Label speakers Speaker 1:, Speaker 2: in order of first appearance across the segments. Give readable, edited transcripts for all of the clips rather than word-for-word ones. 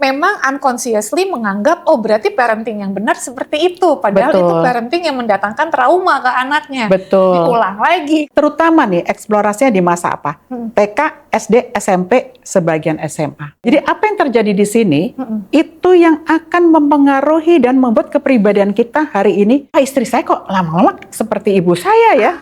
Speaker 1: memang unconsciously menganggap, oh berarti parenting yang benar seperti itu. Padahal
Speaker 2: Betul.
Speaker 1: itu parenting yang mendatangkan trauma ke anaknya.
Speaker 2: Betul.
Speaker 1: Diulang lagi.
Speaker 2: Terutama nih eksplorasinya di masa apa? TK, SD, SMP, sebagian SMA. Jadi apa yang terjadi di sini, itu yang akan mempengaruhi dan membuat kepribadian kita hari ini, istri saya kok lama-lama seperti ibu saya ya.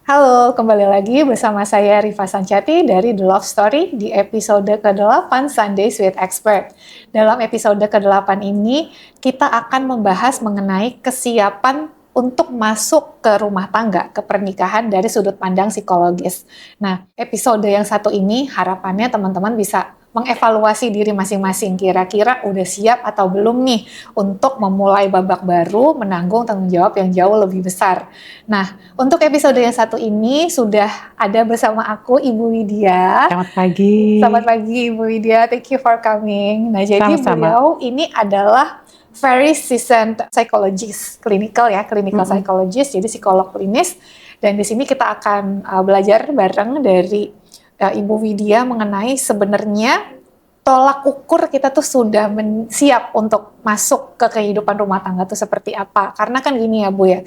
Speaker 1: Halo, kembali lagi bersama saya Rifa Sancati dari The Love Story di episode ke-8 Sundays with Expert. Dalam episode ke-8 ini, kita akan membahas mengenai kesiapan untuk masuk ke rumah tangga, ke pernikahan dari sudut pandang psikologis. Nah, episode yang satu ini harapannya teman-teman bisa mengevaluasi diri masing-masing, kira-kira udah siap atau belum nih untuk memulai babak baru, menanggung tanggung jawab yang jauh lebih besar. Nah, untuk episode yang satu ini sudah ada bersama aku Ibu Widya.
Speaker 2: Selamat pagi.
Speaker 1: Selamat pagi Ibu Widya, thank you for coming. Nah, jadi
Speaker 2: Sama-sama.
Speaker 1: beliau ini adalah very seasoned psychologist, clinical psychologist, jadi psikolog klinis. Dan di sini kita akan belajar bareng dari Ibu Widya mengenai sebenarnya tolak ukur kita tuh sudah siap untuk masuk ke kehidupan rumah tangga tuh seperti apa. Karena kan gini ya Bu ya,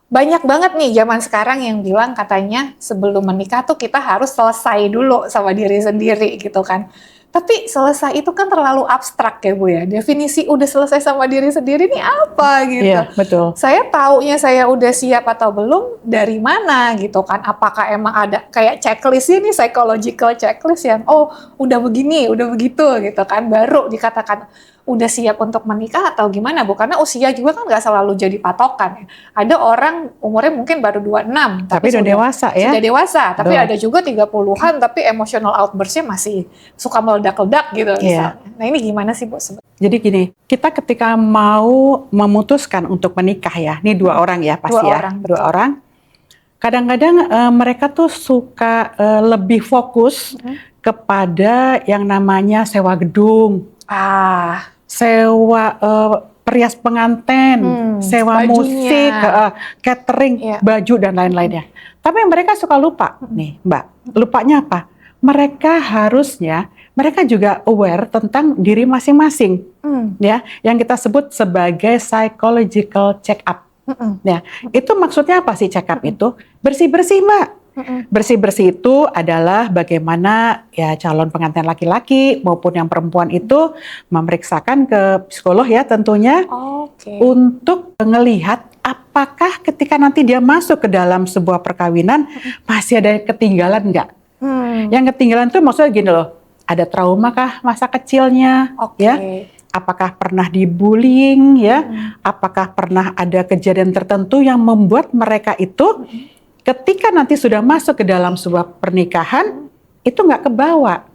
Speaker 1: banyak banget nih zaman sekarang yang bilang katanya sebelum menikah tuh kita harus selesai dulu sama diri sendiri gitu kan. Tapi selesai itu kan terlalu abstrak ya Bu ya. Definisi udah selesai sama diri sendiri ini apa gitu.
Speaker 2: Iya, betul.
Speaker 1: Saya taunya saya udah siap atau belum dari mana gitu kan. Apakah emang ada kayak checklist ini, psychological checklist yang oh udah begini, udah begitu gitu kan. Baru dikatakan udah siap untuk menikah atau gimana Bu? Karena usia juga kan nggak selalu jadi patokan. Ada orang umurnya mungkin baru 26.
Speaker 2: Tapi udah dewasa ya.
Speaker 1: Sudah dewasa, tapi
Speaker 2: Betul.
Speaker 1: ada juga 30-an tapi emotional outburst-nya masih suka meledak-ledak gitu misalnya. Nah ini gimana sih Bu?
Speaker 2: Jadi gini, kita ketika mau memutuskan untuk menikah ya, ini dua orang ya pasti dua orang. Kadang-kadang mereka tuh suka lebih fokus kepada yang namanya sewa gedung, sewa perias pengantin, sewa
Speaker 1: bajunya,
Speaker 2: musik, catering, baju dan lain-lainnya. Tapi mereka suka lupa nih Mbak, lupanya apa? Mereka juga aware tentang diri masing-masing, ya, yang kita sebut sebagai psychological check-up. Ya, itu maksudnya apa sih check-up itu? Bersih-bersih Mbak. Bersih-bersih itu adalah bagaimana ya calon pengantin laki-laki maupun yang perempuan itu memeriksakan ke psikolog ya tentunya untuk melihat apakah ketika nanti dia masuk ke dalam sebuah perkawinan masih ada ketinggalan nggak? Yang ketinggalan itu maksudnya gini loh, ada trauma kah masa kecilnya, ya? Apakah pernah dibullying, ya? Apakah pernah ada kejadian tertentu yang membuat mereka itu ketika nanti sudah masuk ke dalam sebuah pernikahan itu nggak kebawa?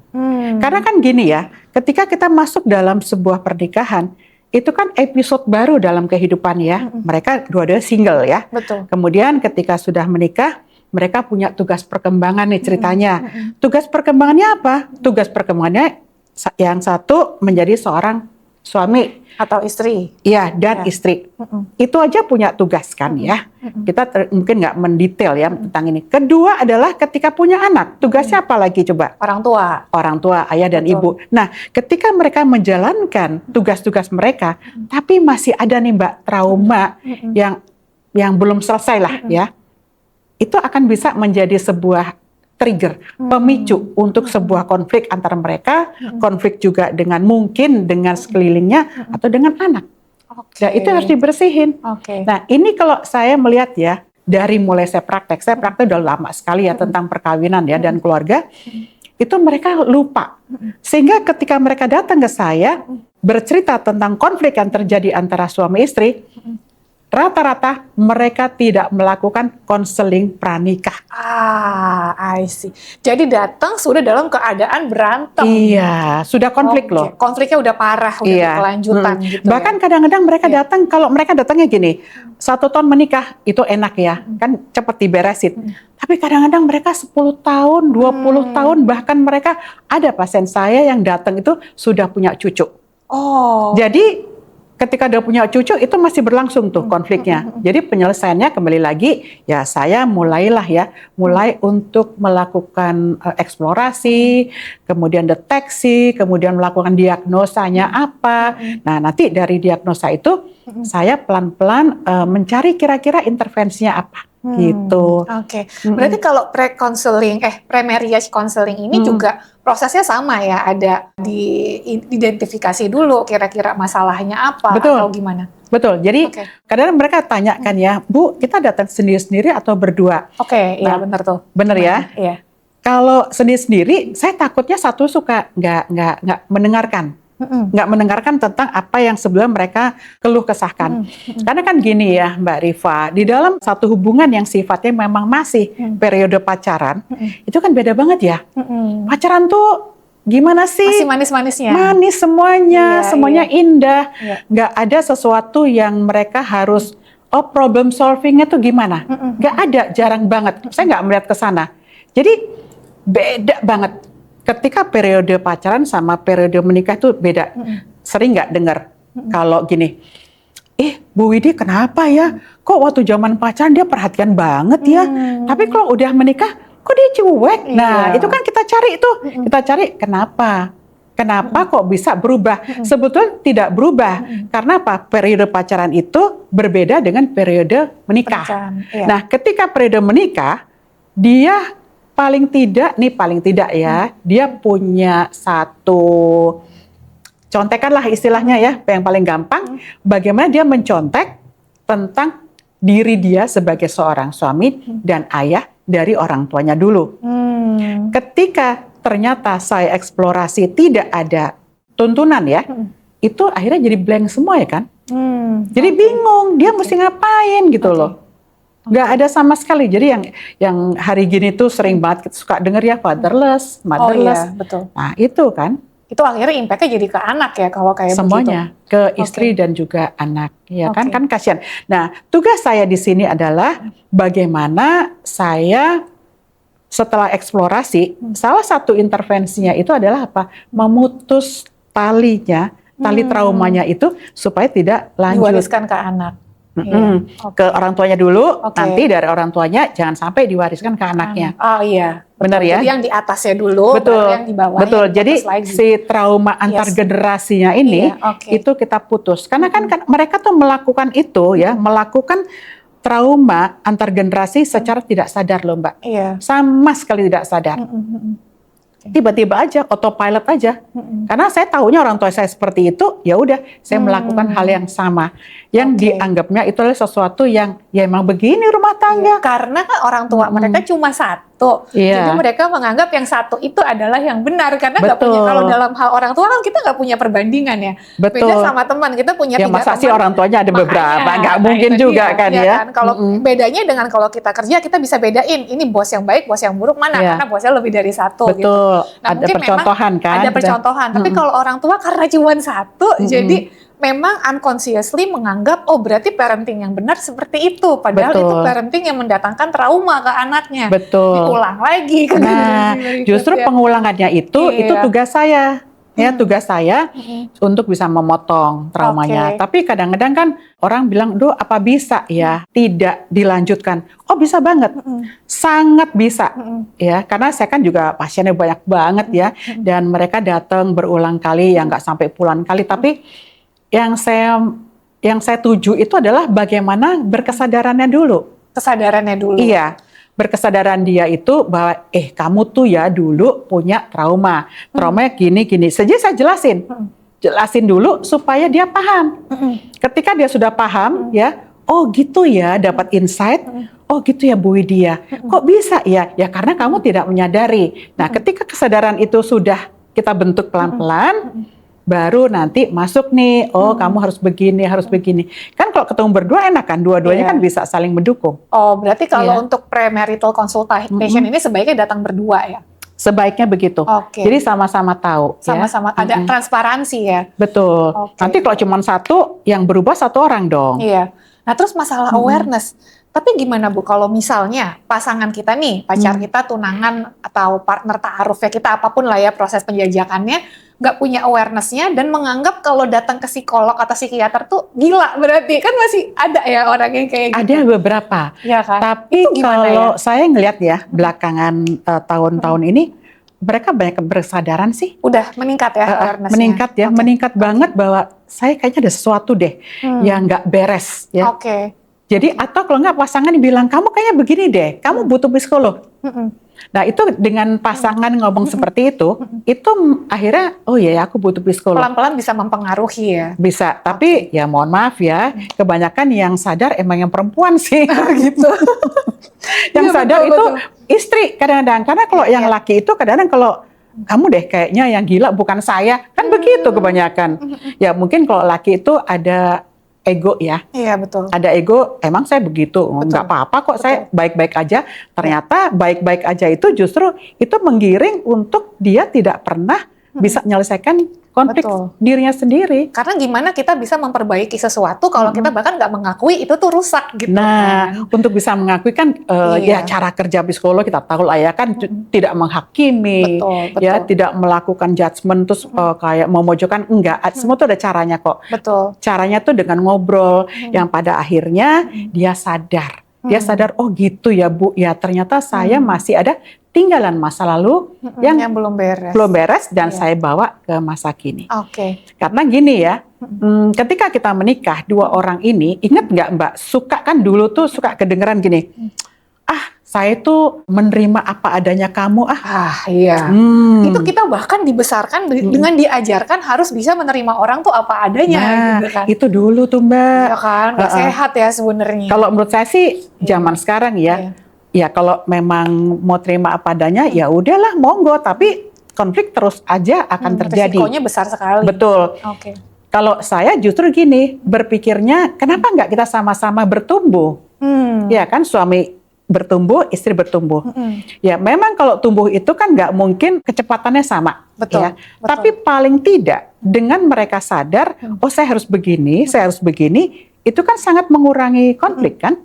Speaker 2: Karena kan gini ya, ketika kita masuk dalam sebuah pernikahan itu kan episode baru dalam kehidupan ya. Mereka dua-duanya single ya.
Speaker 1: Betul.
Speaker 2: Kemudian ketika sudah menikah, mereka punya tugas perkembangan nih ceritanya. Tugas perkembangannya apa? Tugas perkembangannya yang satu menjadi seorang suami
Speaker 1: atau istri.
Speaker 2: Ya, dan istri. Itu aja punya tugas kan ya. Kita mungkin nggak mendetail ya tentang ini. Kedua adalah ketika punya anak, tugasnya apa lagi coba?
Speaker 1: Orang tua.
Speaker 2: Orang tua, ayah dan ibu. Nah, ketika mereka menjalankan tugas-tugas mereka, tapi masih ada nih Mbak trauma yang belum selesai lah ya. Itu akan bisa menjadi sebuah trigger, pemicu untuk sebuah konflik antara mereka, konflik juga dengan mungkin dengan sekelilingnya atau dengan anak. Nah, itu harus dibersihin. Nah, ini kalau saya melihat ya, dari mulai saya praktek udah lama sekali ya tentang perkawinan ya dan keluarga, itu mereka lupa. Sehingga ketika mereka datang ke saya, bercerita tentang konflik yang terjadi antara suami istri, rata-rata mereka tidak melakukan konseling pranikah.
Speaker 1: I see. Jadi datang sudah dalam keadaan berantem.
Speaker 2: Iya, sudah konflik loh.
Speaker 1: Konfliknya udah parah, udah berkelanjutan gitu.
Speaker 2: Bahkan kadang-kadang mereka datang, kalau mereka datangnya gini, 1 tahun menikah itu enak ya, kan cepet diberesin. Tapi kadang-kadang mereka 10 tahun, 20 tahun, bahkan mereka ada pasien saya yang datang itu sudah punya cucu. Jadi ketika dia punya cucu itu masih berlangsung tuh konfliknya. Jadi penyelesaiannya kembali lagi ya saya mulai untuk melakukan eksplorasi, kemudian deteksi, kemudian melakukan diagnosanya apa. Nah, nanti dari diagnosa itu saya pelan-pelan mencari kira-kira intervensinya apa. Gitu.
Speaker 1: Oke. Berarti kalau pre-marriage counseling ini juga prosesnya sama ya, ada diidentifikasi dulu kira-kira masalahnya apa.
Speaker 2: Betul.
Speaker 1: Atau gimana?
Speaker 2: Betul. Jadi kadang mereka tanyakan ya, Bu, kita datang sendiri-sendiri atau berdua?
Speaker 1: Oke, iya benar tuh.
Speaker 2: Benar ya?
Speaker 1: Iya.
Speaker 2: Kalau sendiri-sendiri, saya takutnya satu suka nggak mendengarkan. Nggak mendengarkan tentang apa yang sebelum mereka keluh kesahkan. Karena kan gini ya Mbak Rifa, di dalam satu hubungan yang sifatnya memang masih periode pacaran, itu kan beda banget ya. Pacaran tuh gimana sih?
Speaker 1: Masih manis-manisnya.
Speaker 2: Manis semuanya, semuanya indah. Nggak ada sesuatu yang mereka harus, problem solvingnya tuh gimana? Nggak ada, jarang banget. Saya nggak melihat ke sana. Jadi beda banget. Ketika periode pacaran sama periode menikah itu beda. Sering nggak dengar kalau gini, Bu Widi kenapa ya? Kok waktu zaman pacaran dia perhatian banget ya? Tapi kalau udah menikah, kok dia cuek? Nah, itu kan kita cari tuh. Kita cari kenapa? Kenapa kok bisa berubah? Sebetulnya tidak berubah. Karena apa? Periode pacaran itu berbeda dengan periode menikah. Nah, ketika periode menikah, dia paling tidak ya, dia punya satu contekan lah istilahnya ya, yang paling gampang, bagaimana dia mencontek tentang diri dia sebagai seorang suami dan ayah dari orang tuanya dulu. Ketika ternyata saya eksplorasi tidak ada tuntunan ya, itu akhirnya jadi blank semua ya kan? Jadi bingung, dia mesti ngapain gitu loh. Nggak ada sama sekali. Jadi yang hari gini tuh sering banget kita suka denger ya fatherless, motherless.
Speaker 1: Oh iya, betul.
Speaker 2: Nah itu kan.
Speaker 1: Itu akhirnya impact-nya jadi ke anak ya kalau kayak
Speaker 2: semuanya, begitu. Ke istri dan juga anak. Ya kan kasihan. Nah tugas saya di sini adalah bagaimana saya setelah eksplorasi, salah satu intervensinya itu adalah apa? Memutus tali traumanya itu supaya tidak lanjut.
Speaker 1: Diwariskan ke anak.
Speaker 2: Ke orang tuanya dulu, nanti dari orang tuanya jangan sampai diwariskan ke anaknya.
Speaker 1: Oh iya,
Speaker 2: benar ya.
Speaker 1: Jadi yang di atasnya dulu, baru yang di bawahnya.
Speaker 2: Betul. Jadi si trauma antar generasinya ini itu kita putus. Karena kan mereka tuh melakukan itu ya, melakukan trauma antar generasi secara tidak sadar loh Mbak. Sama sekali tidak sadar. Tiba-tiba aja, autopilot aja. Karena saya tahunya orang tua saya seperti itu, ya udah, saya melakukan hal yang sama. Yang dianggapnya itu adalah sesuatu yang ya emang begini rumah tangga.
Speaker 1: Karena kan orang tua mereka cuma satu. Jadi mereka menganggap yang satu itu adalah yang benar. Karena nggak punya, kalau dalam hal orang tua kan kita nggak punya perbandingan ya. Beda sama teman, kita punya 3
Speaker 2: masa
Speaker 1: teman.
Speaker 2: Sih orang tuanya ada beberapa, nggak mungkin juga kan ya.
Speaker 1: Kalau bedanya dengan kalau kita kerja, kita bisa bedain ini bos yang baik, bos yang buruk mana. Karena bosnya lebih dari satu.
Speaker 2: Betul.
Speaker 1: Gitu. Nah,
Speaker 2: ada percontohan kan.
Speaker 1: Ada percontohan. Tapi kalau orang tua karena cuma satu, jadi memang unconsciously menganggap berarti parenting yang benar seperti itu. Padahal itu parenting yang mendatangkan trauma ke anaknya. Diulang lagi.
Speaker 2: Nah, justru pengulangannya itu tugas saya. Ya, tugas saya untuk bisa memotong traumanya. Tapi kadang-kadang kan orang bilang, "Duh, apa bisa ya tidak dilanjutkan?" Oh, bisa banget. Sangat bisa. Ya, karena saya kan juga pasiennya banyak banget ya, dan mereka datang berulang kali, yang nggak sampai puluhan kali. Tapi yang saya tuju itu adalah bagaimana berkesadarannya dulu.
Speaker 1: Kesadarannya dulu.
Speaker 2: Iya. Berkesadaran dia itu bahwa kamu tuh ya dulu punya traumanya gini-gini. Saya jelasin dulu supaya dia paham. Ketika dia sudah paham ya, oh gitu ya, dapat insight. Oh gitu ya Bu Widya. Kok bisa ya? Ya karena kamu tidak menyadari. Nah, ketika kesadaran itu sudah kita bentuk pelan-pelan, baru nanti masuk nih, kamu harus begini. Kan kalau ketemu berdua enak kan, dua-duanya kan bisa saling mendukung.
Speaker 1: Oh, berarti kalau untuk premarital consultation ini sebaiknya datang berdua ya?
Speaker 2: Sebaiknya begitu. Jadi sama-sama tahu.
Speaker 1: Sama-sama ada transparansi ya?
Speaker 2: Betul. Nanti kalau cuma satu, yang berubah satu orang dong.
Speaker 1: Iya. Nah terus masalah awareness. Tapi gimana Bu, kalau misalnya pasangan kita nih, pacar kita, tunangan, atau partner ta'arufnya kita, apapun lah ya proses penjajakannya, nggak punya awareness-nya dan menganggap kalau datang ke psikolog atau psikiater tuh gila, berarti kan masih ada ya orang yang kayak gitu.
Speaker 2: Ada beberapa.
Speaker 1: Ya kan?
Speaker 2: Tapi kalau saya ngelihat ya belakangan tahun-tahun ini, mereka banyak berkesadaran sih.
Speaker 1: Udah meningkat ya awareness-nya?
Speaker 2: Meningkat ya, meningkat banget bahwa saya kayaknya ada sesuatu deh yang nggak beres ya. Jadi atau kalau nggak pasangan bilang kamu kayaknya begini deh, kamu butuh psikolog. Nah itu dengan pasangan ngomong seperti itu akhirnya oh ya aku butuh psikolog.
Speaker 1: Pelan-pelan bisa mempengaruhi ya.
Speaker 2: Bisa, tapi ya mohon maaf ya, kebanyakan yang sadar emang yang perempuan sih gitu. Yang sadar itu istri kadang-kadang, karena kalau yang laki itu kadang-kadang kalau kamu deh kayaknya yang gila bukan saya, kan begitu kebanyakan. Ya mungkin kalau laki itu ada ego ya.
Speaker 1: Iya betul.
Speaker 2: Ada ego, emang saya begitu, nggak apa-apa kok, saya baik-baik aja. Ternyata baik-baik aja itu justru itu menggiring untuk dia tidak pernah bisa menyelesaikan konflik dirinya sendiri.
Speaker 1: Karena gimana kita bisa memperbaiki sesuatu kalau kita bahkan nggak mengakui itu tuh rusak gitu.
Speaker 2: Nah, untuk bisa mengakui kan ya cara kerja psikolog kita tahu lah ya kan, tidak menghakimi, ya tidak melakukan judgement terus kayak memojokkan, enggak. Semua tuh ada caranya kok.
Speaker 1: Betul.
Speaker 2: Caranya tuh dengan ngobrol yang pada akhirnya dia sadar. Dia sadar, oh gitu ya Bu, ya ternyata saya masih ada tinggalan masa lalu yang belum beres dan saya bawa ke masa kini. Karena gini ya, ketika kita menikah dua orang ini, ingat nggak Mbak, suka kan dulu tuh suka kedengeran gini, saya tuh menerima apa adanya kamu,
Speaker 1: iya. Itu kita bahkan dibesarkan dengan diajarkan harus bisa menerima orang tuh apa adanya.
Speaker 2: Nah,
Speaker 1: gitu kan.
Speaker 2: itu dulu tuh Mbak.
Speaker 1: Iya kan, nggak sehat ya sebenarnya.
Speaker 2: Kalau menurut saya sih zaman sekarang ya. Ya kalau memang mau terima apa adanya ya udahlah monggo, tapi konflik terus aja akan terjadi.
Speaker 1: Risikonya besar sekali.
Speaker 2: Betul. Kalau saya justru gini, berpikirnya kenapa nggak kita sama-sama bertumbuh? Ya kan, suami bertumbuh, istri bertumbuh. Ya memang kalau tumbuh itu kan nggak mungkin kecepatannya sama. Ya. Tapi paling tidak dengan mereka sadar, oh saya harus begini, saya harus begini, itu kan sangat mengurangi konflik kan?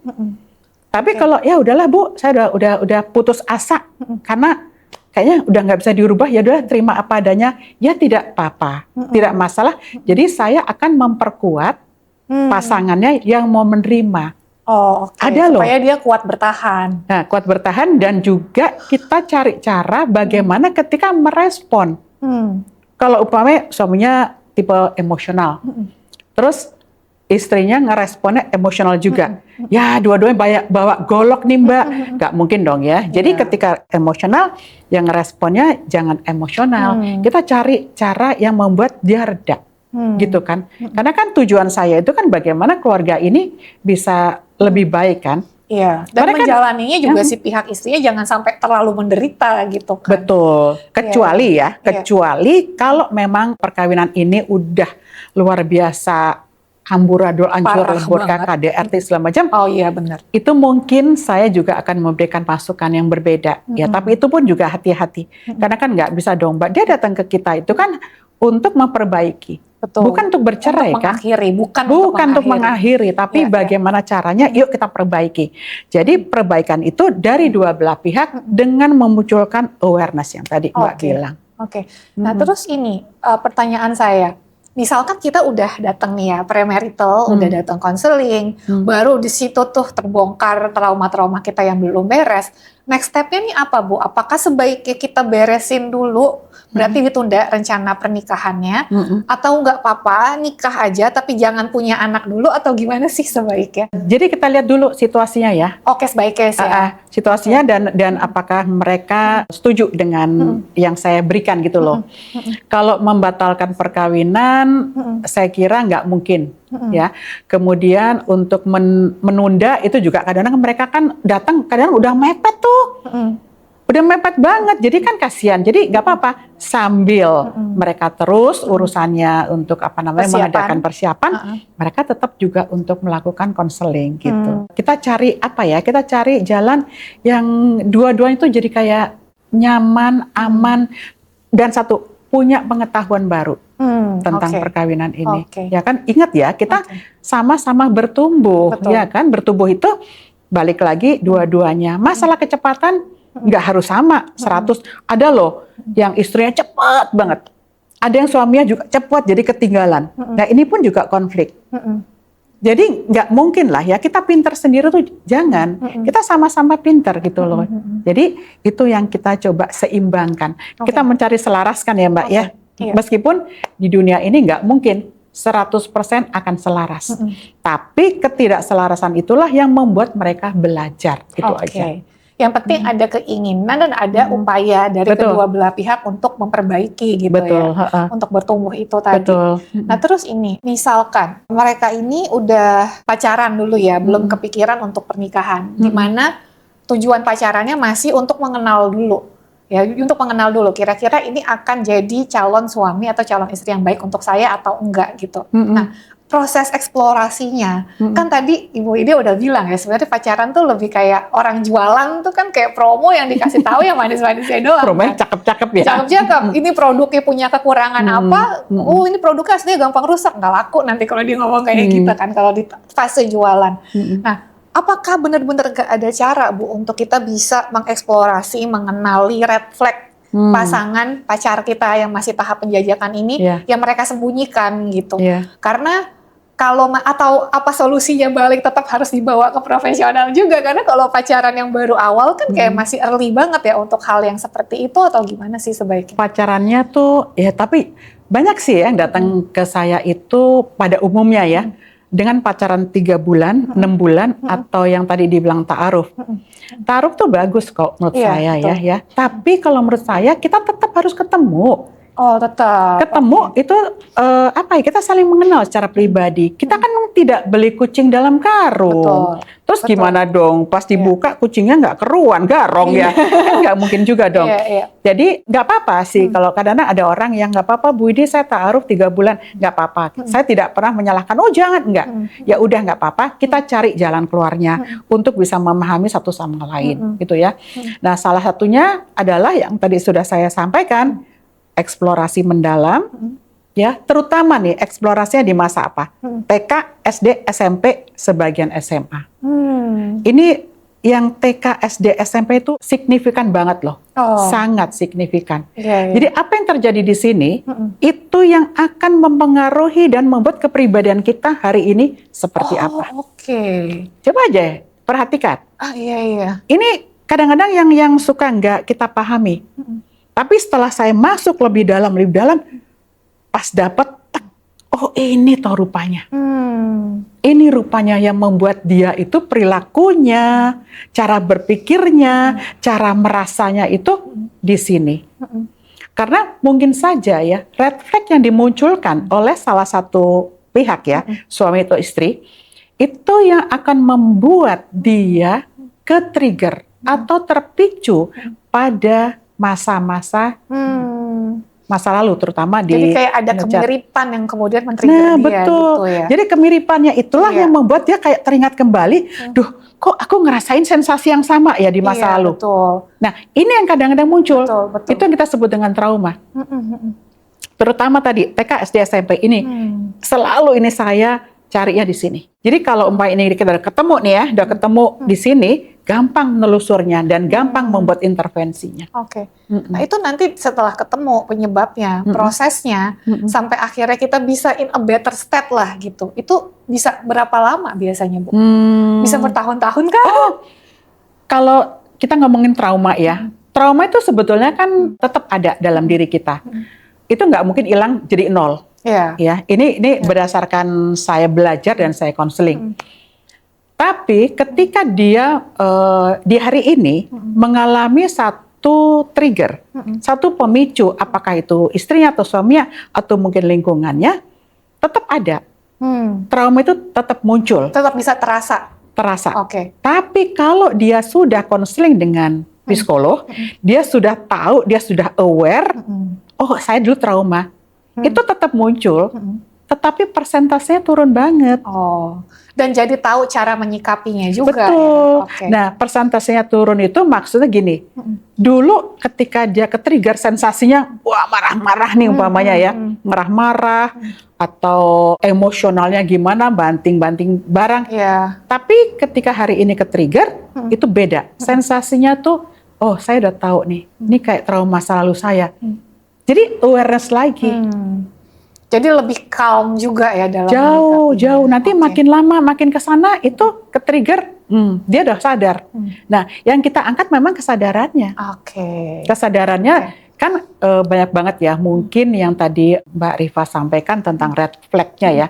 Speaker 2: Tapi kalau ya udahlah Bu, saya udah putus asa karena kayaknya udah nggak bisa dirubah, ya udah terima apa adanya, ya tidak apa-apa, tidak masalah. Jadi saya akan memperkuat pasangannya yang mau menerima. Ada loh.
Speaker 1: Supaya dia kuat bertahan.
Speaker 2: Nah, kuat bertahan dan juga kita cari cara bagaimana ketika merespon. Kalau umpamanya suaminya tipe emosional, terus istrinya ngeresponnya emosional juga. Ya dua-duanya bawa golok nih Mbak. Nggak mungkin dong ya. Jadi ketika emosional, yang ngeresponnya jangan emosional. Kita cari cara yang membuat dia reda. Gitu kan. Karena kan tujuan saya itu kan bagaimana keluarga ini bisa lebih baik kan.
Speaker 1: Iya, dan menjalaninya juga si pihak istrinya jangan sampai terlalu menderita gitu kan.
Speaker 2: Betul, kecuali kecuali kalau memang perkawinan ini udah luar biasa amburadul, ancur, lebur, KDRT segala macam.
Speaker 1: Oh iya benar.
Speaker 2: Itu mungkin saya juga akan memberikan masukan yang berbeda. Ya, tapi itu pun juga hati-hati. Karena kan nggak bisa dong, Mbak. Dia datang ke kita itu kan untuk memperbaiki. Bukan untuk bercerai kan? Bukan untuk mengakhiri, tapi bagaimana caranya? Yuk kita perbaiki. Jadi perbaikan itu dari dua belah pihak dengan memunculkan awareness yang tadi Mbak bilang.
Speaker 1: Nah terus ini pertanyaan saya. Misalkan kita udah datang nih ya premarital, udah datang konseling, baru di situ tuh terbongkar trauma-trauma kita yang belum beres. Next step-nya nih apa Bu? Apakah sebaiknya kita beresin dulu, berarti ditunda rencana pernikahannya, atau nggak apa-apa nikah aja tapi jangan punya anak dulu, atau gimana sih sebaiknya?
Speaker 2: Jadi kita lihat dulu situasinya ya.
Speaker 1: Sebaiknya sih ya.
Speaker 2: Situasinya dan apakah mereka setuju dengan yang saya berikan gitu loh. Kalau membatalkan perkawinan, saya kira nggak mungkin. Ya, kemudian untuk menunda itu juga kadang-kadang mereka kan datang kadang udah mepet tuh, udah mepet banget, jadi kan kasihan. Jadi nggak apa-apa sambil mereka terus urusannya untuk mengadakan persiapan, mereka tetap juga untuk melakukan konseling gitu. Kita cari kita cari jalan yang dua-duanya itu jadi kayak nyaman, aman, dan satu punya pengetahuan baru tentang perkawinan ini. Ya kan, ingat ya, kita sama-sama bertumbuh. Ya kan, bertumbuh itu balik lagi dua-duanya. Masalah kecepatan nggak harus sama 100. Ada loh yang istrinya cepat banget. Ada yang suaminya juga cepat jadi ketinggalan. Nah ini pun juga konflik. Jadi nggak mungkin lah ya kita pinter sendiri tuh jangan. Kita sama-sama pinter gitu loh. Jadi itu yang kita coba seimbangkan. Kita mencari selaraskan ya Mbak ya.
Speaker 1: Iya.
Speaker 2: Meskipun di dunia ini nggak mungkin 100% akan selaras. Tapi ketidakselarasan itulah yang membuat mereka belajar. Itu aja.
Speaker 1: Yang penting ada keinginan dan ada upaya dari kedua belah pihak untuk memperbaiki gitu ya. Untuk bertumbuh itu tadi. Nah terus ini, misalkan mereka ini udah pacaran dulu ya, belum kepikiran untuk pernikahan. Dimana tujuan pacarannya masih untuk mengenal dulu. Ya, untuk mengenal dulu kira-kira ini akan jadi calon suami atau calon istri yang baik untuk saya atau enggak gitu. Nah, proses eksplorasinya kan tadi Ibu Ide udah bilang ya sebenarnya pacaran tuh lebih kayak orang jualan tuh kan kayak promo yang dikasih tahu yang manis-manisnya doang.
Speaker 2: Promonya
Speaker 1: kan?
Speaker 2: cakep-cakep ya.
Speaker 1: Cakep-cakep. Ini produknya punya kekurangan apa? Oh ini produknya aslinya gampang rusak, nggak laku nanti kalau dia ngomong kayak gitu kan kalau di fase jualan. Nah, apakah benar-benar gak ada cara Bu untuk kita bisa mengeksplorasi, mengenali red flag pasangan pacar kita yang masih tahap penjajakan ini yang mereka sembunyikan gitu? Karena kalau atau apa solusinya balik tetap harus dibawa ke profesional juga karena kalau pacaran yang baru awal kan kayak masih early banget ya untuk hal yang seperti itu atau gimana sih sebaiknya?
Speaker 2: Pacarannya tuh ya tapi banyak sih yang datang ke saya itu pada umumnya ya. Dengan pacaran 3 bulan, 6 bulan, atau yang tadi dibilang ta'aruf. Ta'aruf tuh bagus kok menurut saya ya. Tapi kalau menurut saya kita tetap harus ketemu.
Speaker 1: Oh tetap.
Speaker 2: Ketemu itu apa ya? Kita saling mengenal secara pribadi. Kita kan tidak beli kucing dalam karung. Terus gimana dong? Pas dibuka kucingnya nggak keruan, garong ya? Kan nggak mungkin juga dong. Jadi nggak apa-apa sih kalau kadang-kadang ada orang yang nggak apa-apa Bu Ide saya ta'aruf 3 bulan nggak apa-apa. Saya tidak pernah menyalahkan. Oh jangan nggak. Ya udah nggak apa-apa. Kita cari jalan keluarnya untuk bisa memahami satu sama lain gitu ya. Nah salah satunya adalah yang tadi sudah saya sampaikan. Eksplorasi mendalam, ya terutama nih eksplorasinya di masa apa? TK, SD, SMP, sebagian SMA. Ini yang TK, SD, SMP itu signifikan banget loh, sangat signifikan. Jadi apa yang terjadi di sini itu yang akan mempengaruhi dan membuat kepribadian kita hari ini seperti apa. Coba aja perhatikan. Ini kadang-kadang yang suka nggak kita pahami. Tapi setelah saya masuk lebih dalam, pas dapat, oh ini toh rupanya. Ini rupanya yang membuat dia itu perilakunya, cara berpikirnya, cara merasanya itu di sini. Karena mungkin saja ya, red flag yang dimunculkan oleh salah satu pihak ya, suami atau istri, itu yang akan membuat dia ke-trigger atau terpicu pada masa-masa masa lalu terutama di
Speaker 1: jadi kayak ada kemiripan yang kemudian men-trigger dia
Speaker 2: betul.
Speaker 1: Gitu ya.
Speaker 2: Jadi kemiripannya itulah yang membuat dia kayak teringat kembali, duh kok aku ngerasain sensasi yang sama ya di masa lalu. Nah ini yang kadang-kadang muncul, itu yang kita sebut dengan trauma. Terutama tadi TK, SD, SMP ini selalu ini saya carinya di sini. Jadi kalau ini kita udah ketemu nih ya, udah ketemu di sini, gampang nelusurnya dan gampang membuat intervensinya.
Speaker 1: Nah itu nanti setelah ketemu penyebabnya, prosesnya, sampai akhirnya kita bisa in a better state lah gitu. Itu bisa berapa lama biasanya Bu? Bisa bertahun-tahun kan?
Speaker 2: Kalau kita ngomongin trauma ya, trauma itu sebetulnya kan tetap ada dalam diri kita. Itu nggak mungkin hilang jadi nol. Ya, ini berdasarkan saya belajar dan saya konseling. Tapi ketika dia di hari ini mengalami satu trigger, satu pemicu, apakah itu istrinya atau suaminya atau mungkin lingkungannya, tetap ada. Trauma itu tetap muncul.
Speaker 1: Tetap bisa terasa.
Speaker 2: Tapi kalau dia sudah konseling dengan psikolog, dia sudah tahu, dia sudah aware, oh saya dulu trauma. Itu tetap muncul, tetapi persentasenya turun banget.
Speaker 1: Dan jadi tahu cara menyikapinya juga.
Speaker 2: Betul.
Speaker 1: Ya? Okay.
Speaker 2: Nah, persentasenya turun itu maksudnya gini. Dulu ketika dia ke-trigger sensasinya, wah marah-marah nih umpamanya ya, marah-marah atau emosionalnya gimana, banting-banting barang.
Speaker 1: Yeah.
Speaker 2: Tapi ketika hari ini ke-trigger, itu beda. Sensasinya tuh, oh saya udah tahu nih, ini kayak trauma masa lalu saya. Jadi awareness lagi.
Speaker 1: Jadi lebih calm juga ya dalam
Speaker 2: Jauh. Nanti makin lama, makin ke sana itu ke-trigger, dia udah sadar. Nah, yang kita angkat memang kesadarannya. Kesadarannya kan banyak banget ya. Mungkin yang tadi Mbak Rifa sampaikan tentang red flag-nya ya.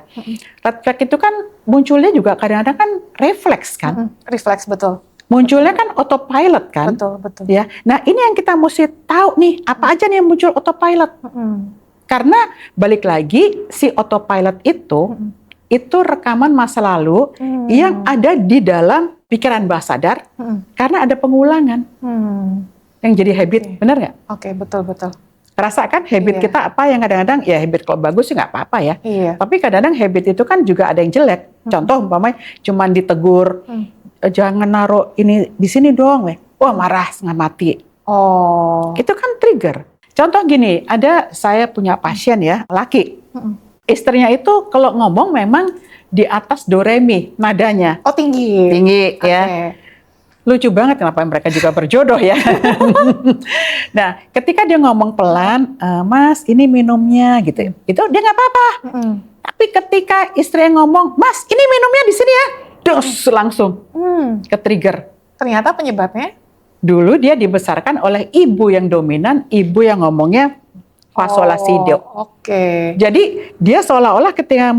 Speaker 2: Red flag itu kan munculnya juga kadang-kadang kan refleks kan.
Speaker 1: Refleks, betul.
Speaker 2: Munculnya kan autopilot kan.
Speaker 1: Betul.
Speaker 2: Ya. Nah, ini yang kita mesti tahu nih, apa aja nih yang muncul autopilot. Karena balik lagi si autopilot itu rekaman masa lalu yang ada di dalam pikiran bawah sadar karena ada pengulangan yang jadi habit, benar nggak?
Speaker 1: Oke, betul.
Speaker 2: Rasakan habit kita apa yang kadang-kadang ya habit kalau bagus sih nggak apa-apa ya. Tapi kadang-kadang habit itu kan juga ada yang jelek. Contoh umpamanya cuman ditegur, jangan naruh ini di sini dong, wah marah setengah mati. Itu kan trigger. Contoh gini, saya punya pasien ya, laki. Istrinya itu kalau ngomong memang di atas do re mi nadanya.
Speaker 1: Tinggi.
Speaker 2: Tinggi ya. Lucu banget kenapa mereka juga berjodoh ya. Nah, ketika dia ngomong pelan, Mas ini minumnya gitu. Itu dia nggak apa-apa. Tapi ketika istrinya ngomong, Mas ini minumnya di sini ya. Dus langsung ke-trigger.
Speaker 1: Ternyata penyebabnya?
Speaker 2: Dulu dia dibesarkan oleh ibu yang dominan, ibu yang ngomongnya fasolasido. Jadi dia seolah-olah ketika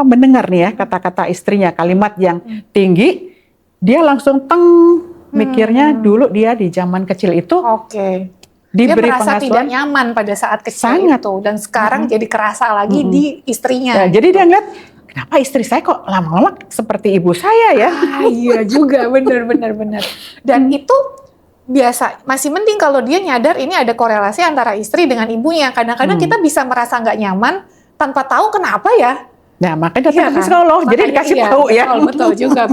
Speaker 2: mendengar nih ya kata-kata istrinya, kalimat yang tinggi, dia langsung mikirnya dulu dia di zaman kecil itu diberi
Speaker 1: dia merasa
Speaker 2: pengasuhan
Speaker 1: tidak nyaman pada saat kecil itu, dan sekarang jadi kerasa lagi di istrinya.
Speaker 2: Nah, jadi dia ngeliat, kenapa istri saya kok lama-lama seperti ibu saya ya?
Speaker 1: Iya juga, benar. Dan itu biasa, masih mending kalau dia nyadar ini ada korelasi antara istri dengan ibunya. Kadang-kadang kita bisa merasa nggak nyaman tanpa tahu kenapa ya.
Speaker 2: Nah, makanya datang ke psikolog, jadi dikasih tahu ya.
Speaker 1: Betul juga.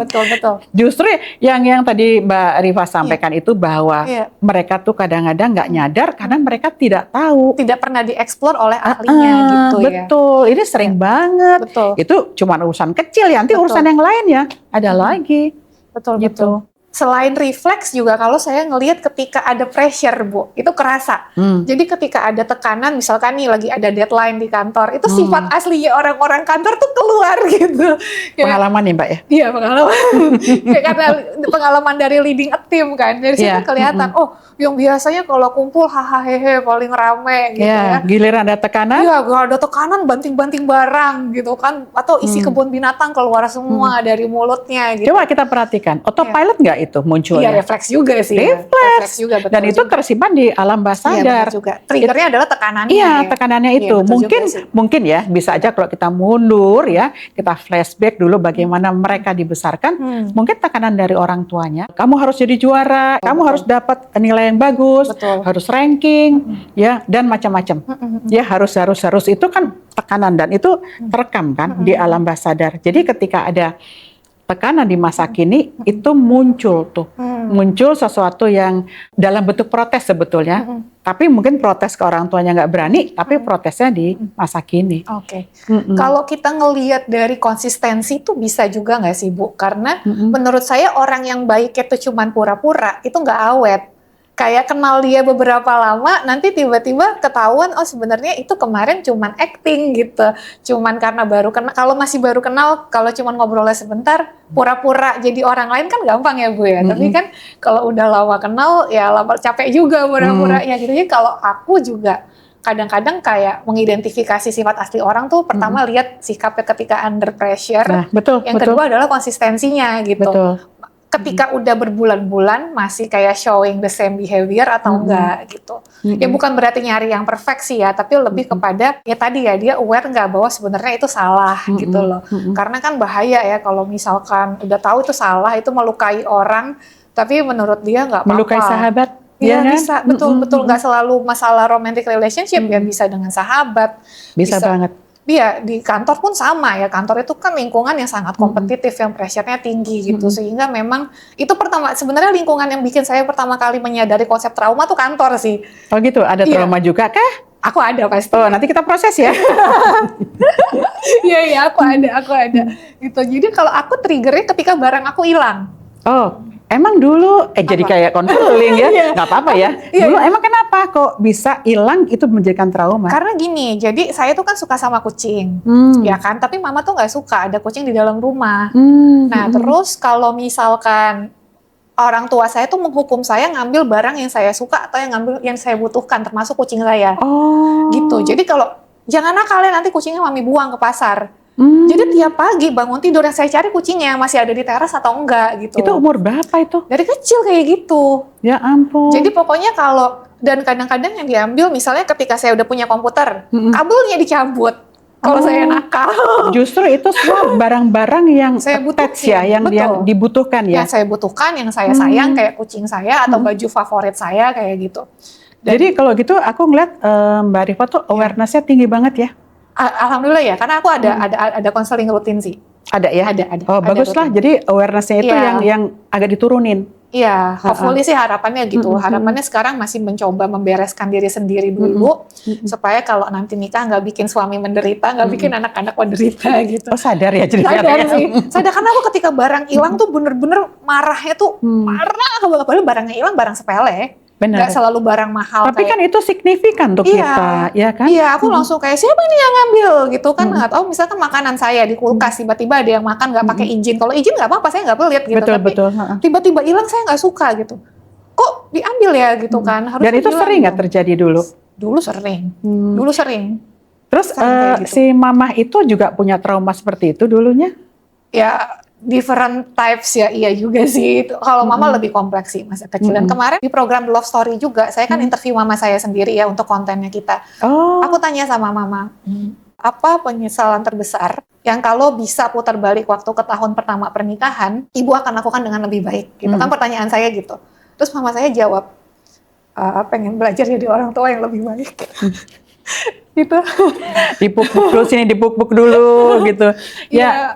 Speaker 2: Justru yang tadi Mbak Rifa sampaikan itu bahwa mereka tuh kadang-kadang nggak nyadar karena mereka tidak tahu.
Speaker 1: Tidak pernah dieksplor oleh ahlinya gitu ya.
Speaker 2: Betul, ini sering banget. Itu cuma urusan kecil ya, nanti urusan yang lain ya ada lagi.
Speaker 1: Betul. Selain refleks juga kalau saya ngelihat ketika ada pressure, Bu, itu kerasa. Jadi ketika ada tekanan, misalkan nih lagi ada deadline di kantor, itu sifat aslinya orang-orang kantor tuh keluar gitu.
Speaker 2: Pengalaman nih Mbak ya?
Speaker 1: Iya, pengalaman. Karena pengalaman dari leading a team kan. Dari situ kelihatan, yang biasanya kalau kumpul hahaha paling rame gitu ya.
Speaker 2: Giliran ada tekanan?
Speaker 1: Iya, ada tekanan banting-banting barang gitu kan. Atau isi kebun binatang keluar semua dari mulutnya gitu.
Speaker 2: Coba kita perhatikan, autopilot nggak itu munculnya?
Speaker 1: Iya, refleks juga sih.
Speaker 2: Refleks
Speaker 1: juga, betul.
Speaker 2: Dan itu tersimpan di alam bawah sadar.
Speaker 1: Iya, juga. Triggernya adalah tekanannya.
Speaker 2: Iya, tekanannya itu. Mungkin ya, bisa aja kalau kita mundur ya, kita flashback dulu bagaimana mereka dibesarkan. Mungkin tekanan dari orang tuanya. Kamu harus jadi juara, kamu harus dapat nilai yang bagus, harus ranking, ya, dan macam-macam. Ya, harus itu kan tekanan dan itu terekam kan di alam bawah sadar. Jadi ketika ada tekanan di masa kini itu muncul sesuatu yang dalam bentuk protes sebetulnya, tapi mungkin protes ke orang tuanya nggak berani, tapi protesnya di masa kini.
Speaker 1: Kalau kita ngelihat dari konsistensi itu bisa juga nggak sih Bu? Karena menurut saya orang yang baik itu cuman pura-pura itu nggak awet. Kayak kenal dia beberapa lama, nanti tiba-tiba ketahuan, sebenarnya itu kemarin cuman acting gitu. Cuman karena baru kenal, kalau masih baru kenal, kalau cuman ngobrolnya sebentar, pura-pura jadi orang lain kan gampang ya Bu ya. Tapi kan kalau udah lama kenal, ya lama capek juga pura-puranya gitu. Jadi kalau aku juga kadang-kadang kayak mengidentifikasi sifat asli orang tuh, pertama lihat sikapnya ketika under pressure.
Speaker 2: Nah, betul.
Speaker 1: Kedua adalah konsistensinya gitu. Ketika udah berbulan-bulan masih kayak showing the same behavior atau enggak gitu. Ya bukan berarti nyari yang perfect sih ya, tapi lebih kepada ya tadi ya dia aware nggak bahwa sebenarnya itu salah gitu loh. Karena kan bahaya ya kalau misalkan udah tahu itu salah, itu melukai orang, tapi menurut dia nggak apa-apa.
Speaker 2: Melukai sahabat.
Speaker 1: Iya kan? Bisa, betul nggak selalu masalah romantic relationship ya, bisa dengan sahabat.
Speaker 2: Bisa banget.
Speaker 1: Iya, di kantor pun sama ya. Kantor itu kan lingkungan yang sangat kompetitif, yang pressure-nya tinggi gitu. Sehingga memang itu sebenarnya lingkungan yang bikin saya pertama kali menyadari konsep trauma tuh kantor sih.
Speaker 2: Oh gitu, ada
Speaker 1: Iya.
Speaker 2: trauma juga kah?
Speaker 1: Aku ada pasti.
Speaker 2: Oh, nanti kita proses ya.
Speaker 1: Iya, aku ada. Gitu. Jadi kalau aku triggernya ketika barang aku hilang.
Speaker 2: Oh, emang dulu jadi kayak konseling ya?
Speaker 1: Iya.
Speaker 2: Nggak apa-apa ya.
Speaker 1: Iya.
Speaker 2: Dulu emang kenapa kok bisa hilang itu menjadikan trauma?
Speaker 1: Karena gini, jadi saya tuh kan suka sama kucing, ya kan? Tapi mama tuh nggak suka ada kucing di dalam rumah. Nah, terus kalau misalkan orang tua saya tuh menghukum saya ngambil barang yang saya suka atau yang saya butuhkan, termasuk kucing saya.
Speaker 2: Oh.
Speaker 1: Gitu. Jadi kalau jangan kalian nanti kucingnya mami buang ke pasar. Jadi tiap pagi bangun tidur yang saya cari kucingnya masih ada di teras atau enggak gitu.
Speaker 2: Itu umur berapa itu?
Speaker 1: Dari kecil kayak gitu.
Speaker 2: Ya ampun.
Speaker 1: Jadi pokoknya dan kadang-kadang yang diambil misalnya ketika saya udah punya komputer, kabelnya dicabut. Kalau saya nakal.
Speaker 2: Justru itu semua barang-barang yang
Speaker 1: saya
Speaker 2: attach ya, yang dibutuhkan ya.
Speaker 1: Yang saya butuhkan, yang saya sayang kayak kucing saya atau baju favorit saya kayak gitu.
Speaker 2: Jadi kalau gitu aku ngeliat Mbak Rifa tuh awareness-nya tinggi banget ya.
Speaker 1: Alhamdulillah ya, karena aku ada konseling rutin sih.
Speaker 2: Ada ya?
Speaker 1: Ada.
Speaker 2: Oh bagus lah, jadi awareness-nya itu yang agak diturunin.
Speaker 1: Iya, hopefully sih harapannya gitu. Harapannya sekarang masih mencoba membereskan diri sendiri dulu, supaya kalau nanti nikah nggak bikin suami menderita, nggak bikin anak-anak menderita gitu.
Speaker 2: Oh sadar ya jadi
Speaker 1: sadar sih. Sadar karena aku ketika barang hilang tuh bener-bener marahnya tuh marah. Padahal barangnya hilang barang sepele.
Speaker 2: Benar.
Speaker 1: Nggak selalu barang mahal.
Speaker 2: Tapi kan itu signifikan untuk kita, ya kan?
Speaker 1: Iya, aku langsung kayak siapa nih yang ngambil gitu kan? Nggak tahu. Misalkan makanan saya di kulkas tiba-tiba ada yang makan nggak pakai izin. Kalau izin nggak apa-apa, saya nggak pelit gitu.
Speaker 2: Betul.
Speaker 1: Tapi tiba-tiba hilang saya nggak suka gitu. Kok diambil ya gitu kan? Harus.
Speaker 2: Dan itu sering nggak terjadi dulu?
Speaker 1: Dulu sering.
Speaker 2: Terus
Speaker 1: gitu.
Speaker 2: si mamah itu juga punya trauma seperti itu dulunya?
Speaker 1: Ya. Different types ya, iya juga sih. Kalau mama lebih kompleks sih masa kecil. Dan kemarin di program The Love Story juga, saya kan interview mama saya sendiri ya untuk kontennya kita. Aku tanya sama mama, apa penyesalan terbesar yang kalau bisa putar balik waktu ke tahun pertama pernikahan, ibu akan lakukan dengan lebih baik? Gitu kan pertanyaan saya gitu. Terus mama saya jawab, pengen belajar jadi orang tua yang lebih baik. Gitu.
Speaker 2: Dipuk-puk dulu sini, dipuk-puk dulu gitu. Ya,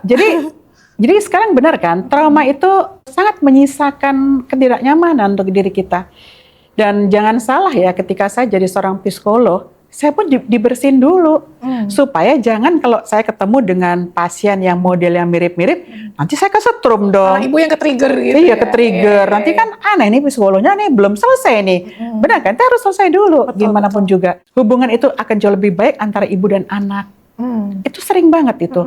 Speaker 2: jadi sekarang benar kan, trauma itu sangat menyisakan ketidaknyamanan untuk diri kita. Dan jangan salah ya, ketika saya jadi seorang psikolog, saya pun dibersihin dulu. Supaya jangan kalau saya ketemu dengan pasien yang model yang mirip-mirip, nanti saya kesetrum dong.
Speaker 1: Ibu yang ke-trigger gitu.
Speaker 2: Iya, ke-trigger. Nanti kan aneh nih psikolognya nih belum selesai nih. Benar kan, kita harus selesai dulu. Gimana pun juga. Hubungan itu akan jauh lebih baik antara ibu dan anak. Itu sering banget itu.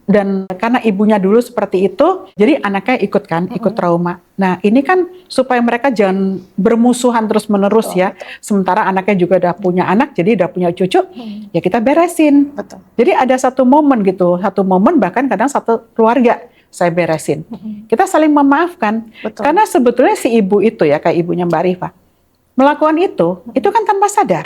Speaker 2: Dan karena ibunya dulu seperti itu, jadi anaknya ikut trauma. Nah ini kan supaya mereka jangan bermusuhan terus-menerus ya. Sementara anaknya juga udah punya anak, jadi udah punya cucu, ya kita beresin. Jadi ada satu momen gitu, bahkan kadang satu keluarga saya beresin. Kita saling memaafkan. Karena sebetulnya si ibu itu ya, kayak ibunya Mbak Rifa, melakukan itu kan tanpa sadar.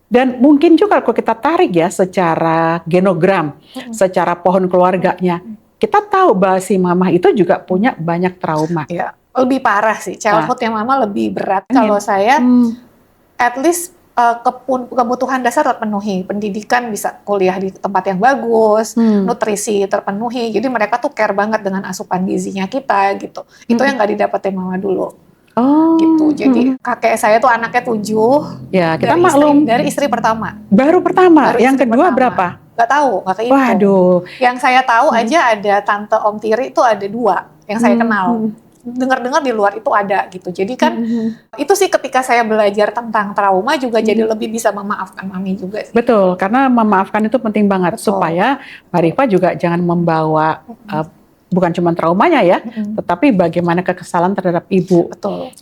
Speaker 2: Dan mungkin juga kalau kita tarik ya secara genogram, secara pohon keluarganya, kita tahu bahwa si mama itu juga punya banyak trauma.
Speaker 1: Ya, lebih parah sih. Childhood-nya mama lebih berat. Kalau saya, at least kebutuhan dasar terpenuhi. Pendidikan bisa kuliah di tempat yang bagus, nutrisi terpenuhi. Jadi mereka tuh care banget dengan asupan gizinya kita gitu. Itu yang nggak didapetin mama dulu. Gitu. Jadi kakek saya tuh anaknya 7.
Speaker 2: Ya, kita maklum.
Speaker 1: Dari istri pertama.
Speaker 2: Baru pertama. Yang kedua berapa?
Speaker 1: Gak tahu, gak kehitung.
Speaker 2: Waduh.
Speaker 1: Yang saya tahu aja ada tante Om Tiri itu ada 2 yang saya kenal. Dengar-dengar di luar itu ada gitu. Jadi kan itu sih ketika saya belajar tentang trauma juga jadi lebih bisa memaafkan mami juga sih.
Speaker 2: Betul, karena memaafkan itu penting banget. Supaya Mbak Rifa juga jangan membawa bukan cuma traumanya ya, tetapi bagaimana kekesalan terhadap ibu.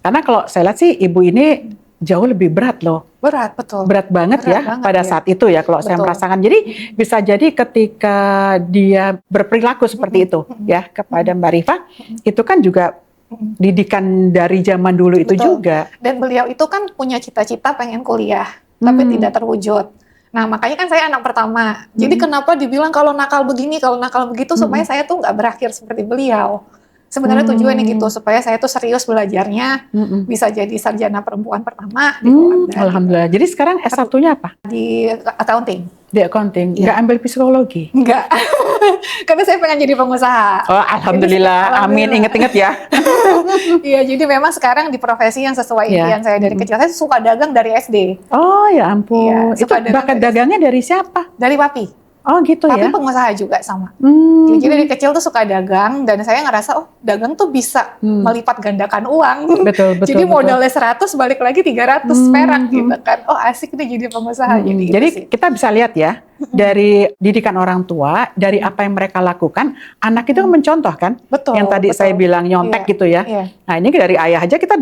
Speaker 2: Karena kalau saya lihat sih ibu ini jauh lebih berat loh. Berat banget pada saat itu ya kalau saya merasakan. Jadi bisa jadi ketika dia berperilaku seperti itu ya kepada Mbak Rifa, itu kan juga didikan dari zaman dulu itu juga.
Speaker 1: Dan beliau itu kan punya cita-cita pengen kuliah, tapi tidak terwujud. Nah makanya kan saya anak pertama, jadi kenapa dibilang kalau nakal begini, kalau nakal begitu, supaya saya tuh nggak berakhir seperti beliau. Sebenarnya tujuannya gitu, supaya saya tuh serius belajarnya, bisa jadi sarjana perempuan pertama di Belanda.
Speaker 2: Alhamdulillah, jadi sekarang S1-nya apa?
Speaker 1: Di accounting.
Speaker 2: Di accounting,
Speaker 1: Iya.
Speaker 2: nggak ambil psikologi?
Speaker 1: Enggak. Karena saya pengen jadi pengusaha.
Speaker 2: Oh, alhamdulillah, amin, inget-inget ya.
Speaker 1: Iya, jadi memang sekarang di profesi yang sesuai
Speaker 2: Iya.
Speaker 1: impian saya dari kecil. Saya suka dagang dari SD,
Speaker 2: Oh ya ampun,
Speaker 1: Iya,
Speaker 2: itu
Speaker 1: suka dagang
Speaker 2: bakat
Speaker 1: dari-
Speaker 2: dagangnya dari siapa?
Speaker 1: dari papi.
Speaker 2: Oh gitu
Speaker 1: Papi
Speaker 2: ya.
Speaker 1: pengusaha juga sama.
Speaker 2: Hmm.
Speaker 1: Jadi dari kecil tuh suka dagang dan saya ngerasa oh dagang tuh bisa melipat gandakan uang.
Speaker 2: Betul, betul,
Speaker 1: Jadi
Speaker 2: betul.
Speaker 1: modalnya 100 balik lagi 300 perak gitu kan. Oh asik nih jadi pengusaha. Jadi, itu
Speaker 2: Jadi
Speaker 1: sih.
Speaker 2: kita bisa lihat ya, dari didikan orang tua, dari apa yang mereka lakukan, anak itu mencontoh kan?
Speaker 1: Betul,
Speaker 2: Yang tadi
Speaker 1: betul.
Speaker 2: saya bilang nyontek
Speaker 1: Iya,
Speaker 2: gitu ya.
Speaker 1: iya.
Speaker 2: Nah ini dari ayah aja kita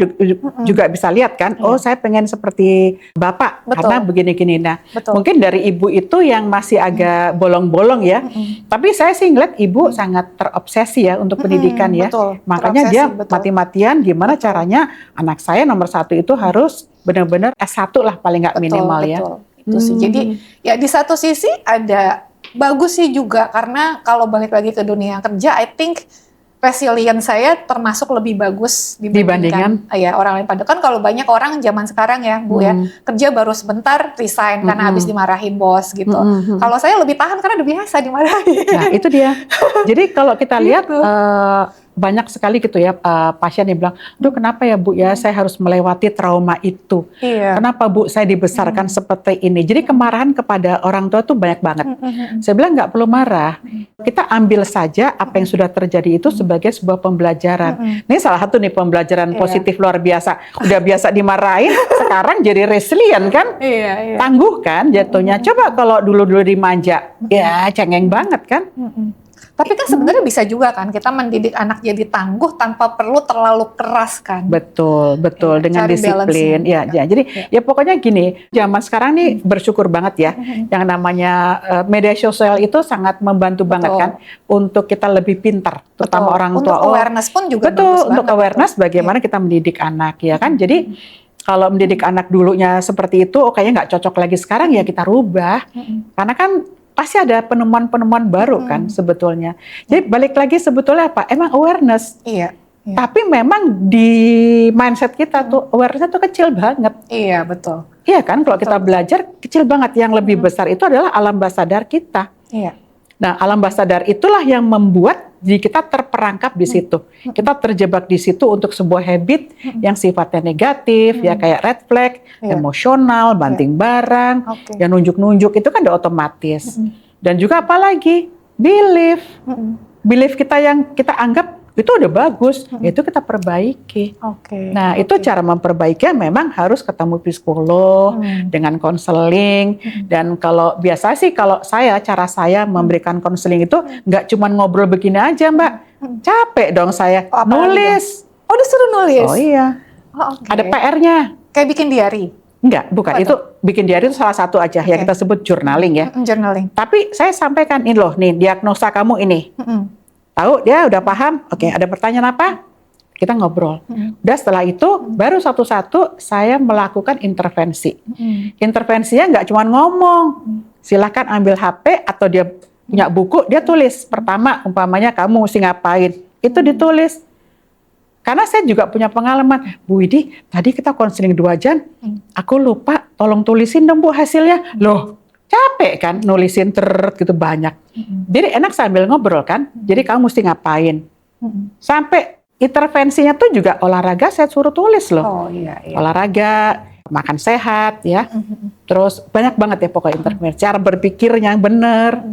Speaker 2: juga bisa lihat kan, oh saya pengen seperti bapak
Speaker 1: Betul.
Speaker 2: karena begini-gini. Nah
Speaker 1: Betul.
Speaker 2: mungkin dari ibu itu yang masih agak bolong-bolong ya. Tapi saya sih ngeliat ibu sangat terobsesi ya untuk pendidikan ya.
Speaker 1: betul.
Speaker 2: Makanya
Speaker 1: Terobsesi,
Speaker 2: dia
Speaker 1: betul.
Speaker 2: mati-matian gimana caranya anak saya nomor 1 itu harus benar-benar S1 lah paling nggak minimal ya.
Speaker 1: Betul. Itu sih. Jadi ya di satu sisi ada bagus sih juga karena kalau balik lagi ke dunia kerja, I think resilience saya termasuk lebih bagus dibandingkan ya orang lain. Padahal kan kalau banyak orang zaman sekarang ya Bu ya kerja baru sebentar resign karena habis dimarahin bos gitu. Kalau saya lebih tahan karena udah biasa dimarahin.
Speaker 2: Nah itu dia. Jadi kalau kita lihat
Speaker 1: Gitu.
Speaker 2: banyak sekali gitu ya pasien yang bilang, duh kenapa ya Bu ya saya harus melewati trauma itu.
Speaker 1: Iya.
Speaker 2: Kenapa Bu saya dibesarkan seperti ini. Jadi kemarahan kepada orang tua tuh banyak banget. Saya bilang nggak perlu marah. Kita ambil saja apa yang sudah terjadi itu sebagai sebuah pembelajaran. Ini salah satu nih pembelajaran
Speaker 1: Iya.
Speaker 2: positif luar biasa. Udah biasa dimarahin, sekarang jadi resilient kan.
Speaker 1: Iya.
Speaker 2: Tangguh kan jatuhnya. Coba kalau dulu-dulu dimanja, ya cengeng banget kan.
Speaker 1: Tapi kan sebenarnya bisa juga kan kita mendidik anak jadi tangguh tanpa perlu terlalu keras kan.
Speaker 2: Betul, betul
Speaker 1: Iya,
Speaker 2: dengan
Speaker 1: cari
Speaker 2: disiplin.
Speaker 1: balance-nya.
Speaker 2: Ya, jadi ya pokoknya gini, zaman sekarang nih bersyukur banget ya, yang namanya media sosial itu sangat membantu banget kan untuk kita lebih pintar, terutama
Speaker 1: Betul.
Speaker 2: orang
Speaker 1: Untuk
Speaker 2: tua.
Speaker 1: awareness pun juga
Speaker 2: betul,
Speaker 1: bagus
Speaker 2: untuk
Speaker 1: banget,
Speaker 2: awareness
Speaker 1: betul.
Speaker 2: bagaimana kita mendidik anak ya kan. Jadi kalau mendidik anak dulunya seperti itu, oh, kayaknya nggak cocok lagi sekarang ya kita rubah, karena kan pasti ada penemuan-penemuan baru kan sebetulnya. Jadi balik lagi sebetulnya apa? Emang awareness.
Speaker 1: Iya. Iya.
Speaker 2: Tapi memang di mindset kita tuh awareness tuh kecil banget.
Speaker 1: Iya, betul.
Speaker 2: Iya kan? Kalau kita belajar kecil banget. Yang lebih besar itu adalah alam bawah sadar kita.
Speaker 1: Iya.
Speaker 2: Nah, alam bawah sadar itulah yang membuat diri kita terperangkap di situ. Kita terjebak di situ untuk sebuah habit yang sifatnya negatif, ya kayak red flag,
Speaker 1: Iya.
Speaker 2: emosional, banting barang,
Speaker 1: Oke.
Speaker 2: yang nunjuk-nunjuk itu kan udah otomatis. Dan juga apalagi belief. Belief kita yang kita anggap itu udah bagus, itu kita perbaiki.
Speaker 1: Oke.
Speaker 2: Nah, itu cara memperbaikinya memang harus ketemu psikolog dengan konseling. Dan kalau biasa sih kalau cara saya memberikan konseling itu nggak cuma ngobrol begini aja, Mbak. Capek dong saya
Speaker 1: Oh, apalagi
Speaker 2: nulis.
Speaker 1: Oh, disuruh nulis.
Speaker 2: Oh iya,
Speaker 1: Oh, oke.
Speaker 2: ada PR-nya.
Speaker 1: Kayak bikin diary.
Speaker 2: Enggak, bukan.
Speaker 1: Apa
Speaker 2: Itu bikin diary itu salah satu aja yang kita sebut journaling ya.
Speaker 1: Journaling.
Speaker 2: Tapi saya sampaikan ini loh, nih diagnosa kamu ini. Tahu dia udah paham? Oke, ada pertanyaan apa? Kita ngobrol. Udah setelah itu baru satu-satu saya melakukan intervensi. Intervensinya nggak cuma ngomong. Silahkan ambil HP atau dia punya buku, dia tulis. Pertama, umpamanya kamu mesti ngapain. Itu ditulis. Karena saya juga punya pengalaman. Bu Widi, tadi kita konseling 2 jam. Aku lupa, tolong tulisin dong Bu hasilnya. Loh, capek kan nulisin gitu banyak. Jadi enak sambil ngobrol kan. Jadi kamu mesti ngapain. Sampai intervensinya tuh juga olahraga saya suruh tulis loh.
Speaker 1: Oh iya, iya.
Speaker 2: Olahraga, makan sehat ya. Terus banyak banget ya pokoknya intervensi. Cara berpikirnya yang benar.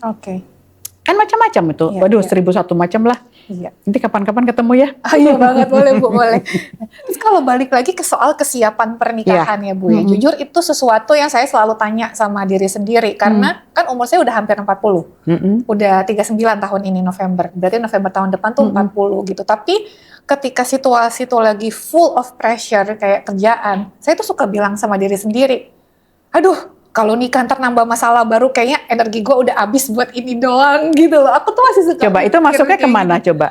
Speaker 1: Oke.
Speaker 2: Kan macam-macam itu.
Speaker 1: Iya,
Speaker 2: Waduh,
Speaker 1: iya.
Speaker 2: 1001 macam lah.
Speaker 1: Iya.
Speaker 2: Nanti kapan-kapan ketemu ya.
Speaker 1: Ah, iya banget, boleh Bu, boleh. Terus kalau balik lagi ke soal kesiapan pernikahan ya Bu ya, jujur itu sesuatu yang saya selalu tanya sama diri sendiri, karena kan umur saya udah hampir 40, udah 39 tahun ini November, berarti November tahun depan tuh 40 gitu, tapi ketika situasi tuh lagi full of pressure kayak kerjaan, saya tuh suka bilang sama diri sendiri, aduh, kalau nikah ntar nambah masalah baru, kayaknya energi gue udah habis buat ini doang gitu loh. Aku tuh masih suka.
Speaker 2: Coba itu
Speaker 1: mikir
Speaker 2: masuknya
Speaker 1: kayak
Speaker 2: kemana
Speaker 1: gitu.
Speaker 2: coba?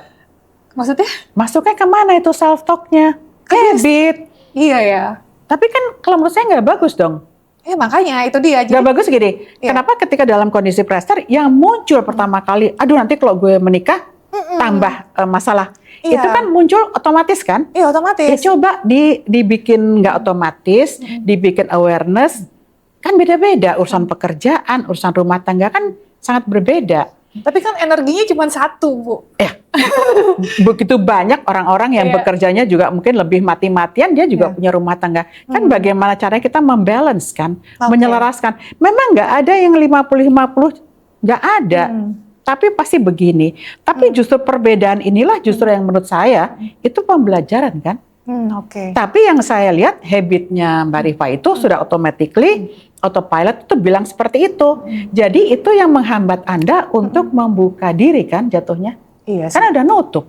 Speaker 1: Maksudnya?
Speaker 2: Masuknya kemana itu self talk-nya? Habit.
Speaker 1: Iya ya.
Speaker 2: Tapi kan kalau menurut saya nggak bagus dong.
Speaker 1: Makanya itu dia.
Speaker 2: Nggak bagus gini.
Speaker 1: Iya.
Speaker 2: Kenapa ketika dalam kondisi pressure yang muncul pertama kali, aduh nanti kalau gue menikah tambah masalah.
Speaker 1: Iya.
Speaker 2: Itu kan muncul otomatis kan?
Speaker 1: Iya otomatis.
Speaker 2: Ya coba dibikin nggak otomatis, dibikin awareness. kan beda-beda. Urusan pekerjaan, urusan rumah tangga kan sangat berbeda.
Speaker 1: Tapi kan energinya cuma satu, Bu.
Speaker 2: Begitu banyak orang-orang yang bekerjanya juga mungkin lebih mati-matian, dia juga punya rumah tangga. Kan bagaimana caranya kita membalance kan, menyelaraskan. Memang nggak ada yang 50-50, nggak ada. Tapi pasti begini. Tapi justru perbedaan inilah justru yang menurut saya itu pembelajaran kan. Tapi yang saya lihat habitnya Mbak Rifa itu sudah automatically autopilot itu bilang seperti itu. Jadi itu yang menghambat Anda untuk membuka diri kan jatuhnya.
Speaker 1: Iya sih.
Speaker 2: Karena udah nutup.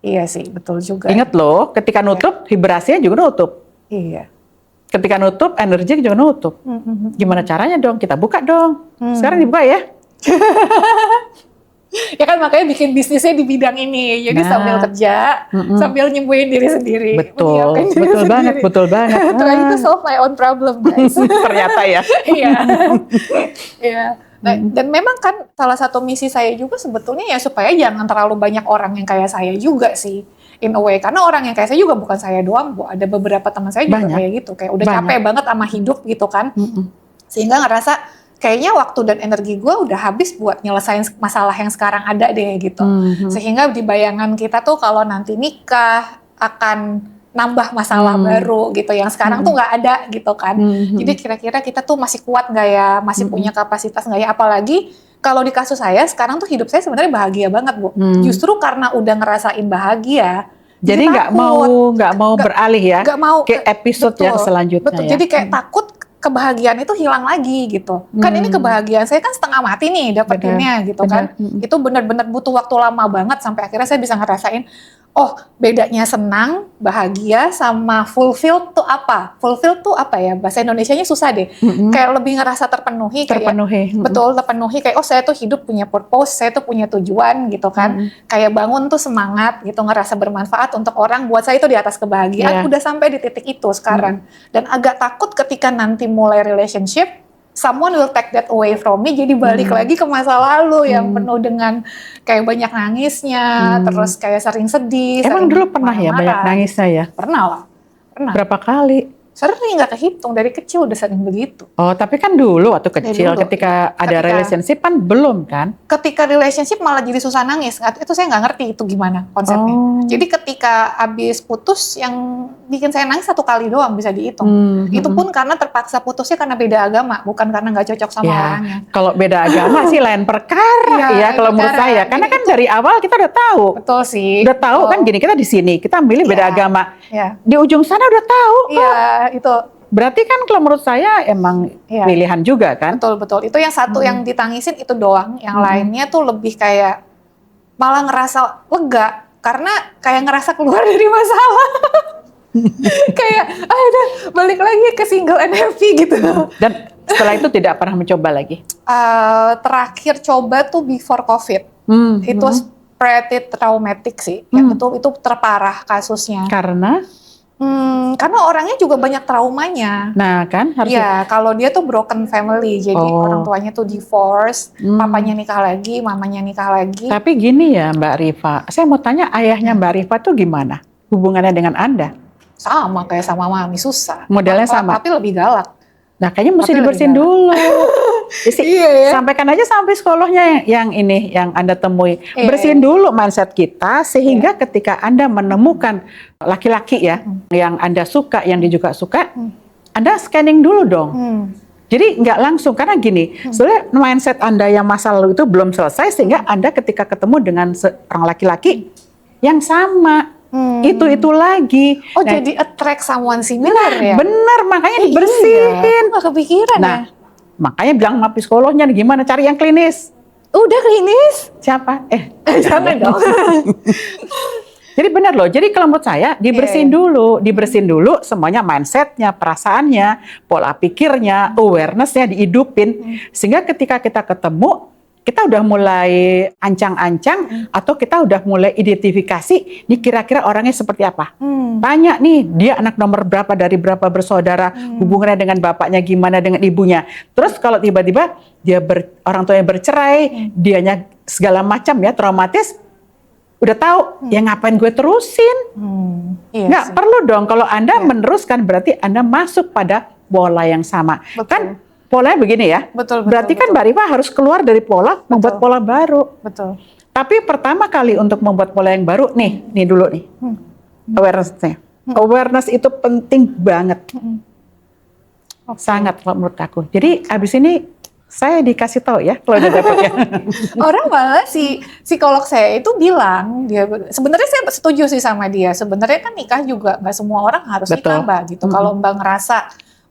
Speaker 1: Iya sih, betul juga.
Speaker 2: Ingat loh, ketika nutup vibrasinya juga nutup.
Speaker 1: Iya.
Speaker 2: Ketika nutup energi juga nutup. Gimana caranya dong? Kita buka dong. Sekarang dibuka ya.
Speaker 1: Ya kan makanya bikin bisnisnya di bidang ini. Jadi sambil kerja, sambil nyembuhin diri sendiri.
Speaker 2: Betul, betul banget.
Speaker 1: Trying to solve my own problem, guys.
Speaker 2: Ternyata ya.
Speaker 1: Iya. Iya. Nah, dan memang kan salah satu misi saya juga sebetulnya ya supaya jangan terlalu banyak orang yang kayak saya juga sih. In a way, karena orang yang kayak saya juga bukan saya doang, Bu. Ada beberapa teman saya juga kayak gitu. Kayak udah capek banget sama hidup gitu kan. Sehingga ngerasa kayaknya waktu dan energi gue udah habis buat nyelesain masalah yang sekarang ada deh gitu. Sehingga di bayangan kita tuh kalau nanti nikah akan nambah masalah baru gitu yang sekarang tuh nggak ada gitu kan. Jadi kira-kira kita tuh masih kuat nggak ya, masih punya kapasitas nggak ya, apalagi kalau di kasus saya sekarang tuh hidup saya sebenarnya bahagia banget, Bu. Justru karena udah ngerasain bahagia,
Speaker 2: jadi nggak mau beralih ya ke episode yang selanjutnya.
Speaker 1: Betul. Jadi kayak takut kebahagiaan itu hilang lagi gitu. Kan ini kebahagiaan saya kan setengah mati nih dapetinnya gitu kan. Itu benar-benar butuh waktu lama banget sampai akhirnya saya bisa ngerasain, oh bedanya senang, bahagia sama fulfilled tuh apa? Fulfilled tuh apa ya? Bahasa Indonesianya susah deh. Kayak lebih ngerasa terpenuhi. Betul, terpenuhi. Kayak oh saya tuh hidup punya purpose, saya tuh punya tujuan gitu kan. Kayak bangun tuh semangat gitu, ngerasa bermanfaat untuk orang. Buat saya itu di atas kebahagiaan. Udah sampai di titik itu sekarang. Dan agak takut ketika nanti mulai relationship, someone will take that away from me, jadi balik lagi ke masa lalu yang penuh dengan kayak banyak nangisnya, terus kayak sering sedih.
Speaker 2: Emang dulu pernah ya banyak nangisnya ya?
Speaker 1: Pernah lah. Pernah.
Speaker 2: Berapa kali?
Speaker 1: Sering, nggak kehitung, dari kecil udah sering begitu.
Speaker 2: Oh, tapi kan dulu waktu kecil ketika ada relationship kan belum kan?
Speaker 1: Ketika relationship malah jadi susah nangis. Itu saya nggak ngerti itu gimana konsepnya. Jadi ketika abis putus yang bikin saya nangis 1 kali doang bisa dihitung. Itu pun karena terpaksa putusnya karena beda agama, bukan karena nggak cocok sama orangnya.
Speaker 2: Kalau beda agama sih lain perkara ya kalau menurut saya. Karena kan dari awal kita udah tahu.
Speaker 1: Betul sih.
Speaker 2: Udah tahu kan gini, kita di sini, kita milih beda agama. Di ujung sana udah tahu kok.
Speaker 1: Itu
Speaker 2: berarti kan kalau menurut saya emang pilihan juga kan?
Speaker 1: Betul. Itu yang satu yang ditangisin itu doang. Yang lainnya tuh lebih kayak malah ngerasa lega karena kayak ngerasa keluar dari masalah. Kayak udah balik lagi ke single and happy gitu.
Speaker 2: Dan setelah itu tidak pernah mencoba lagi?
Speaker 1: Terakhir coba tuh before COVID. Itu pretty traumatic sih. Yang itu terparah kasusnya. Karena orangnya juga banyak traumanya.
Speaker 2: Nah kan harus.
Speaker 1: Ya kalau dia tuh broken family, jadi orang tuanya tuh divorce, papanya nikah lagi, mamanya nikah lagi.
Speaker 2: Tapi gini ya Mbak Rifa, saya mau tanya ayahnya Mbak Rifa tuh gimana hubungannya dengan Anda?
Speaker 1: Sama kayak sama mami, susah.
Speaker 2: Modelnya sama.
Speaker 1: Tapi lebih galak.
Speaker 2: Nah kayaknya mesti dibersihin dulu. Sampaikan aja sampai psikolognya yang Anda temui. Bersihin dulu mindset kita sehingga ketika Anda menemukan laki-laki ya yang Anda suka, yang dia juga suka, Anda scanning dulu dong. Jadi nggak langsung, karena gini, sebenarnya mindset Anda yang masa lalu itu belum selesai sehingga Anda ketika ketemu dengan seorang laki-laki yang sama. Itu lagi.
Speaker 1: Oh nah, jadi attract someone similar ya?
Speaker 2: Bener, makanya dibersihin.
Speaker 1: Iya. Nggak kepikiran ya?
Speaker 2: Makanya bilang sama psikolognya gimana cari yang klinis.
Speaker 1: Udah klinis?
Speaker 2: Siapa?
Speaker 1: Jangan dong.
Speaker 2: Jadi benar loh, jadi kalau menurut saya dibersihin dulu semuanya, mindsetnya, perasaannya, pola pikirnya, awarenessnya dihidupin. Sehingga ketika kita ketemu, kita udah mulai ancang-ancang atau kita udah mulai identifikasi nih kira-kira orangnya seperti apa. Tanya nih, dia anak nomor berapa dari berapa bersaudara, hubungannya dengan bapaknya gimana, dengan ibunya. Terus kalau tiba-tiba dia orang tuanya bercerai, dianya segala macam ya traumatis, udah tahu ya ngapain gue terusin. Nggak perlu dong, kalau Anda meneruskan berarti Anda masuk pada pola yang sama.
Speaker 1: Betul.
Speaker 2: Kan polanya begini ya.
Speaker 1: Betul.
Speaker 2: Berarti kan Mbak Rifa harus keluar dari pola, membuat pola baru.
Speaker 1: Betul.
Speaker 2: Tapi pertama kali untuk membuat pola yang baru, nih dulu nih, awareness-nya. Awareness itu penting banget. Sangat kalau menurut aku. Jadi abis ini saya dikasih tahu ya kalau udah dapet ya.
Speaker 1: Orang malah si psikolog saya itu bilang, dia sebenarnya saya setuju sih sama dia. Sebenarnya kan nikah juga nggak semua orang harus nikah, Mbak, gitu. Kalau Mbak ngerasa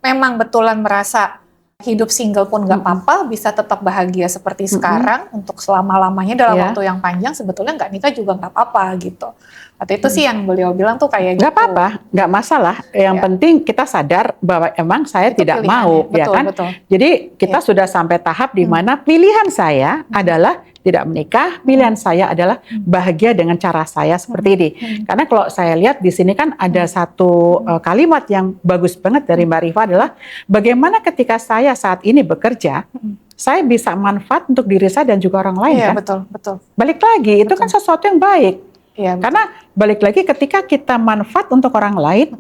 Speaker 1: memang betulan merasa hidup single pun nggak apa-apa, bisa tetap bahagia seperti sekarang untuk selama-lamanya dalam waktu yang panjang, sebetulnya nggak nikah juga nggak apa-apa gitu. Atau itu sih yang beliau bilang tuh kayak
Speaker 2: nggak
Speaker 1: gitu.
Speaker 2: apa-apa, nggak masalah. Yang penting kita sadar bahwa emang saya
Speaker 1: Itu
Speaker 2: tidak mau,
Speaker 1: betul,
Speaker 2: ya kan?
Speaker 1: Betul.
Speaker 2: Jadi kita sudah sampai tahap di mana pilihan saya adalah tidak menikah, pilihan saya adalah bahagia dengan cara saya seperti ini. Karena kalau saya lihat di sini kan ada satu kalimat yang bagus banget dari Mbak Rifa adalah bagaimana ketika saya saat ini bekerja, saya bisa manfaat untuk diri saya dan juga orang lain,
Speaker 1: Iya,
Speaker 2: kan?
Speaker 1: betul.
Speaker 2: Balik lagi, itu kan sesuatu yang baik.
Speaker 1: Iya,
Speaker 2: karena balik lagi ketika kita manfaat untuk orang lain,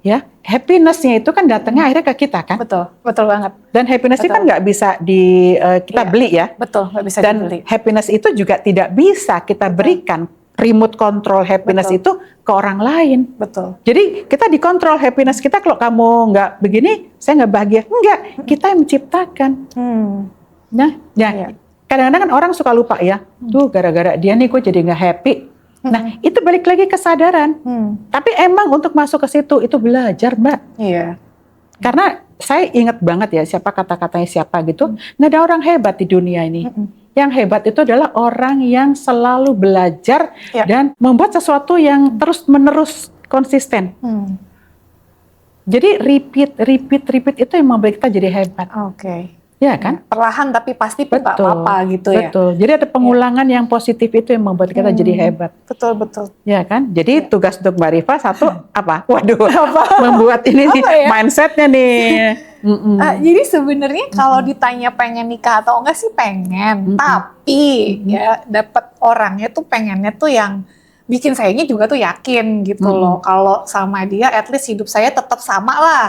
Speaker 2: ya happiness-nya itu kan datangnya akhirnya ke kita kan.
Speaker 1: Betul banget.
Speaker 2: Dan happiness itu kan nggak bisa kita beli ya.
Speaker 1: Betul, nggak bisa
Speaker 2: Dan
Speaker 1: dibeli.
Speaker 2: happiness itu juga tidak bisa kita berikan remote control happiness itu ke orang lain.
Speaker 1: Betul.
Speaker 2: Jadi kita dikontrol happiness kita, kalau kamu nggak begini, saya nggak bahagia. Enggak, kita yang menciptakan. Nah, kadang-kadang kan orang suka lupa ya. Tuh gara-gara dia nih gue jadi nggak happy. Nah, itu balik lagi kesadaran. Tapi emang untuk masuk ke situ itu belajar, Mbak.
Speaker 1: Iya.
Speaker 2: Karena saya ingat banget ya, siapa kata-katanya siapa gitu, nggak ada orang hebat di dunia ini. Yang hebat itu adalah orang yang selalu belajar dan membuat sesuatu yang terus-menerus konsisten. Jadi repeat itu yang membuat kita jadi hebat.
Speaker 1: Oke.
Speaker 2: Ya kan?
Speaker 1: Perlahan tapi pasti nggak apa-apa gitu ya.
Speaker 2: Betul. Jadi ada pengulangan yang positif itu yang membuat kita jadi hebat.
Speaker 1: Betul.
Speaker 2: Ya kan? Jadi tugas untuk Mbak Rifa satu apa? Waduh, membuat ini nih mindsetnya nih.
Speaker 1: Jadi sebenarnya kalau ditanya pengen nikah atau enggak sih pengen, tapi ya dapat orangnya tuh pengennya tuh yang bikin sayanya juga tuh yakin gitu loh. Kalau sama dia at least hidup saya tetap sama lah.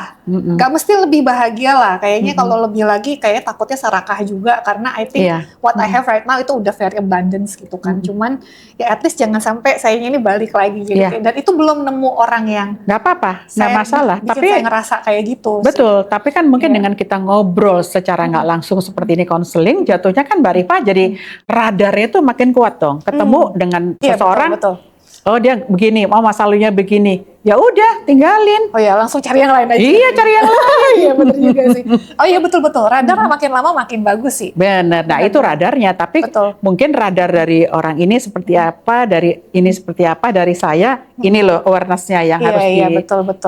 Speaker 1: Gak mesti lebih bahagia lah. Kayaknya kalau lebih lagi kayaknya takutnya serakah juga. Karena I think what I have right now itu udah very abundance gitu kan. Cuman ya at least jangan sampai sayanya ini balik lagi gitu. Dan itu belum nemu orang yang
Speaker 2: gak apa-apa, gak masalah.
Speaker 1: Tapi saya ngerasa kayak gitu.
Speaker 2: Betul, tapi kan mungkin dengan kita ngobrol secara gak langsung seperti ini konseling, jatuhnya kan Mbak Rifa jadi radarnya tuh makin kuat dong. Ketemu dengan seseorang.
Speaker 1: Betul.
Speaker 2: Oh dia begini, mau masalahnya begini, ya udah tinggalin.
Speaker 1: Oh ya langsung cari yang lain aja.
Speaker 2: Iya cari yang lain.
Speaker 1: Iya benar juga sih. Oh iya betul. Radar makin lama makin bagus sih.
Speaker 2: Benar. Nah itu radarnya, tapi mungkin radar dari orang ini seperti apa, dari ini seperti apa, dari saya ini loh awareness-nya yang harus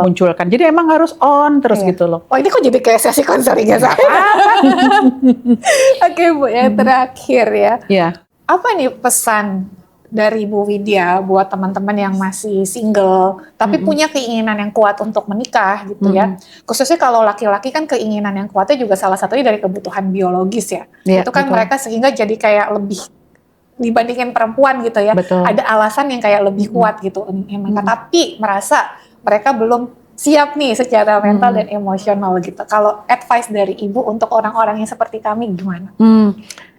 Speaker 2: dimunculkan. Jadi emang harus on terus gitu loh.
Speaker 1: Oh ini kok jadi kayak sesi konseling ya saya. Oke Bu, yang terakhir ya.
Speaker 2: Iya.
Speaker 1: Apa nih pesan dari Bu Widya buat teman-teman yang masih single tapi punya keinginan yang kuat untuk menikah gitu ya. Khususnya kalau laki-laki kan keinginan yang kuatnya juga salah satunya dari kebutuhan biologis ya. Itu kan mereka sehingga jadi kayak lebih dibandingin perempuan gitu ya. Ada alasan yang kayak lebih kuat gitu. Tapi merasa mereka belum siap nih secara mental dan emosional gitu. Kalau advice dari Ibu untuk orang-orang yang seperti kami gimana?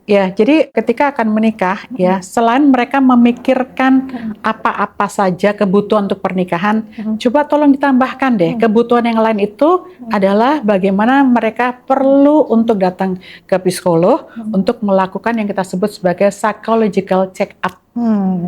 Speaker 2: Ya, jadi ketika akan menikah ya, selain mereka memikirkan apa-apa saja kebutuhan untuk pernikahan, coba tolong ditambahkan deh, kebutuhan yang lain itu adalah bagaimana mereka perlu untuk datang ke psikolog untuk melakukan yang kita sebut sebagai psychological check up.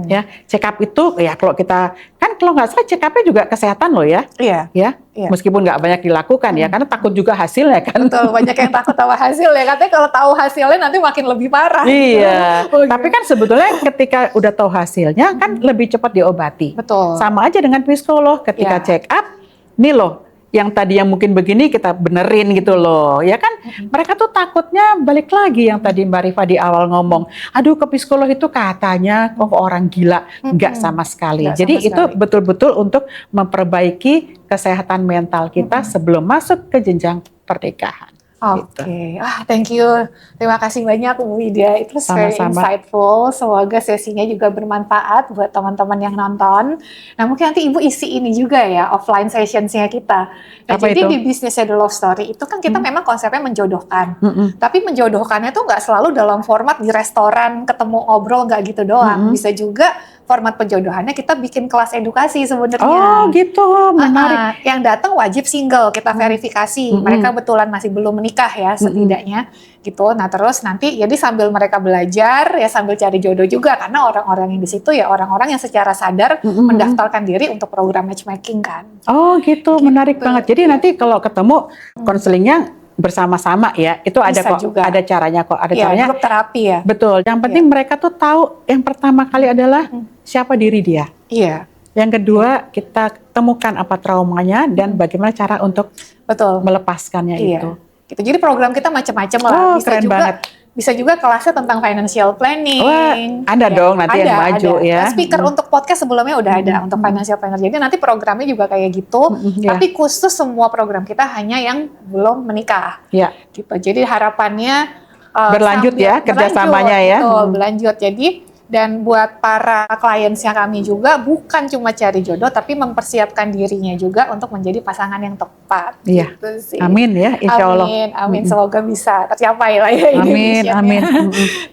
Speaker 2: Ya, check up itu ya kalau kita kan kalau nggak salah check up-nya juga kesehatan loh ya.
Speaker 1: Iya.
Speaker 2: Meskipun nggak banyak dilakukan ya, karena takut juga hasilnya kan.
Speaker 1: Betul, banyak yang takut tahu hasil ya. Katanya kalau tahu hasilnya nanti makin lebih parah.
Speaker 2: Iya. Tapi kan sebetulnya ketika udah tahu hasilnya kan lebih cepat diobati.
Speaker 1: Betul.
Speaker 2: Sama aja dengan psikolog ketika check up, nih loh. Yang tadi yang mungkin begini kita benerin gitu loh, ya kan? Mereka tuh takutnya balik lagi yang tadi Mbak Rifa di awal ngomong, aduh ke psikolog itu katanya kok orang gila, nggak sama sekali. Jadi itu betul-betul untuk memperbaiki kesehatan mental kita sebelum masuk ke jenjang pernikahan.
Speaker 1: Oke, thank you. Terima kasih banyak Bu Widya. Itu very
Speaker 2: Sama-sama.
Speaker 1: insightful. Semoga sesinya juga bermanfaat buat teman-teman yang nonton. Nah, mungkin nanti Ibu isi ini juga ya, offline sessionsnya kita. Nah,
Speaker 2: Apa
Speaker 1: jadi
Speaker 2: itu?
Speaker 1: di Bisnisnya The Love Story itu kan kita memang konsepnya menjodohkan.
Speaker 2: Mm-mm.
Speaker 1: Tapi menjodohkannya tuh nggak selalu dalam format di restoran, ketemu ngobrol, nggak gitu doang. Bisa juga format penjodohannya kita bikin kelas edukasi sebenarnya.
Speaker 2: Oh gitu, menarik.
Speaker 1: Yang datang wajib single, kita verifikasi. Mereka betulan masih belum menikah ya setidaknya gitu. Nah terus nanti jadi sambil mereka belajar ya sambil cari jodoh juga karena orang-orang yang di situ ya orang-orang yang secara sadar mendaftarkan diri untuk program matchmaking kan.
Speaker 2: Oh gitu, menarik banget. Jadi nanti kalau ketemu konselingnya bersama-sama ya, itu ada
Speaker 1: Bisa
Speaker 2: kok,
Speaker 1: juga.
Speaker 2: ada caranya kok, ada
Speaker 1: Iya,
Speaker 2: caranya.
Speaker 1: grup terapi ya.
Speaker 2: Betul. Yang penting mereka tuh tahu yang pertama kali adalah siapa diri dia.
Speaker 1: Iya,
Speaker 2: Yang kedua kita temukan apa traumanya dan bagaimana cara untuk
Speaker 1: betul.
Speaker 2: melepaskannya
Speaker 1: Iya.
Speaker 2: itu.
Speaker 1: Gitu. Jadi program kita macam-macam lah.
Speaker 2: Oh, keren banget.
Speaker 1: Bisa juga kelasnya tentang financial planning.
Speaker 2: Wah, ada dong nanti yang maju ya.
Speaker 1: Speaker untuk podcast sebelumnya udah ada untuk financial planner. Jadi nanti programnya juga kayak gitu.
Speaker 2: Ya.
Speaker 1: Tapi khusus semua program kita hanya yang belum menikah.
Speaker 2: Ya.
Speaker 1: Gitu. Jadi harapannya
Speaker 2: berlanjut ya kerjasamanya ya.
Speaker 1: Betul, berlanjut. Jadi dan buat para kliensnya kami juga bukan cuma cari jodoh tapi mempersiapkan dirinya juga untuk menjadi pasangan yang tepat.
Speaker 2: Iya.
Speaker 1: Gitu sih.
Speaker 2: Amin ya, insya Allah.
Speaker 1: Amin. Semoga bisa tercapai lah ya.
Speaker 2: Amin, amin.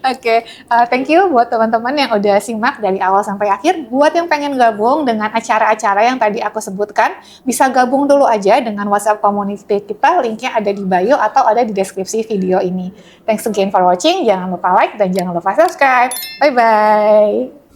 Speaker 1: Oke, thank you buat teman-teman yang udah simak dari awal sampai akhir. Buat yang pengen gabung dengan acara-acara yang tadi aku sebutkan, bisa gabung dulu aja dengan WhatsApp community kita. Linknya ada di bio atau ada di deskripsi video ini. Thanks again for watching. Jangan lupa like dan jangan lupa subscribe. Bye-bye.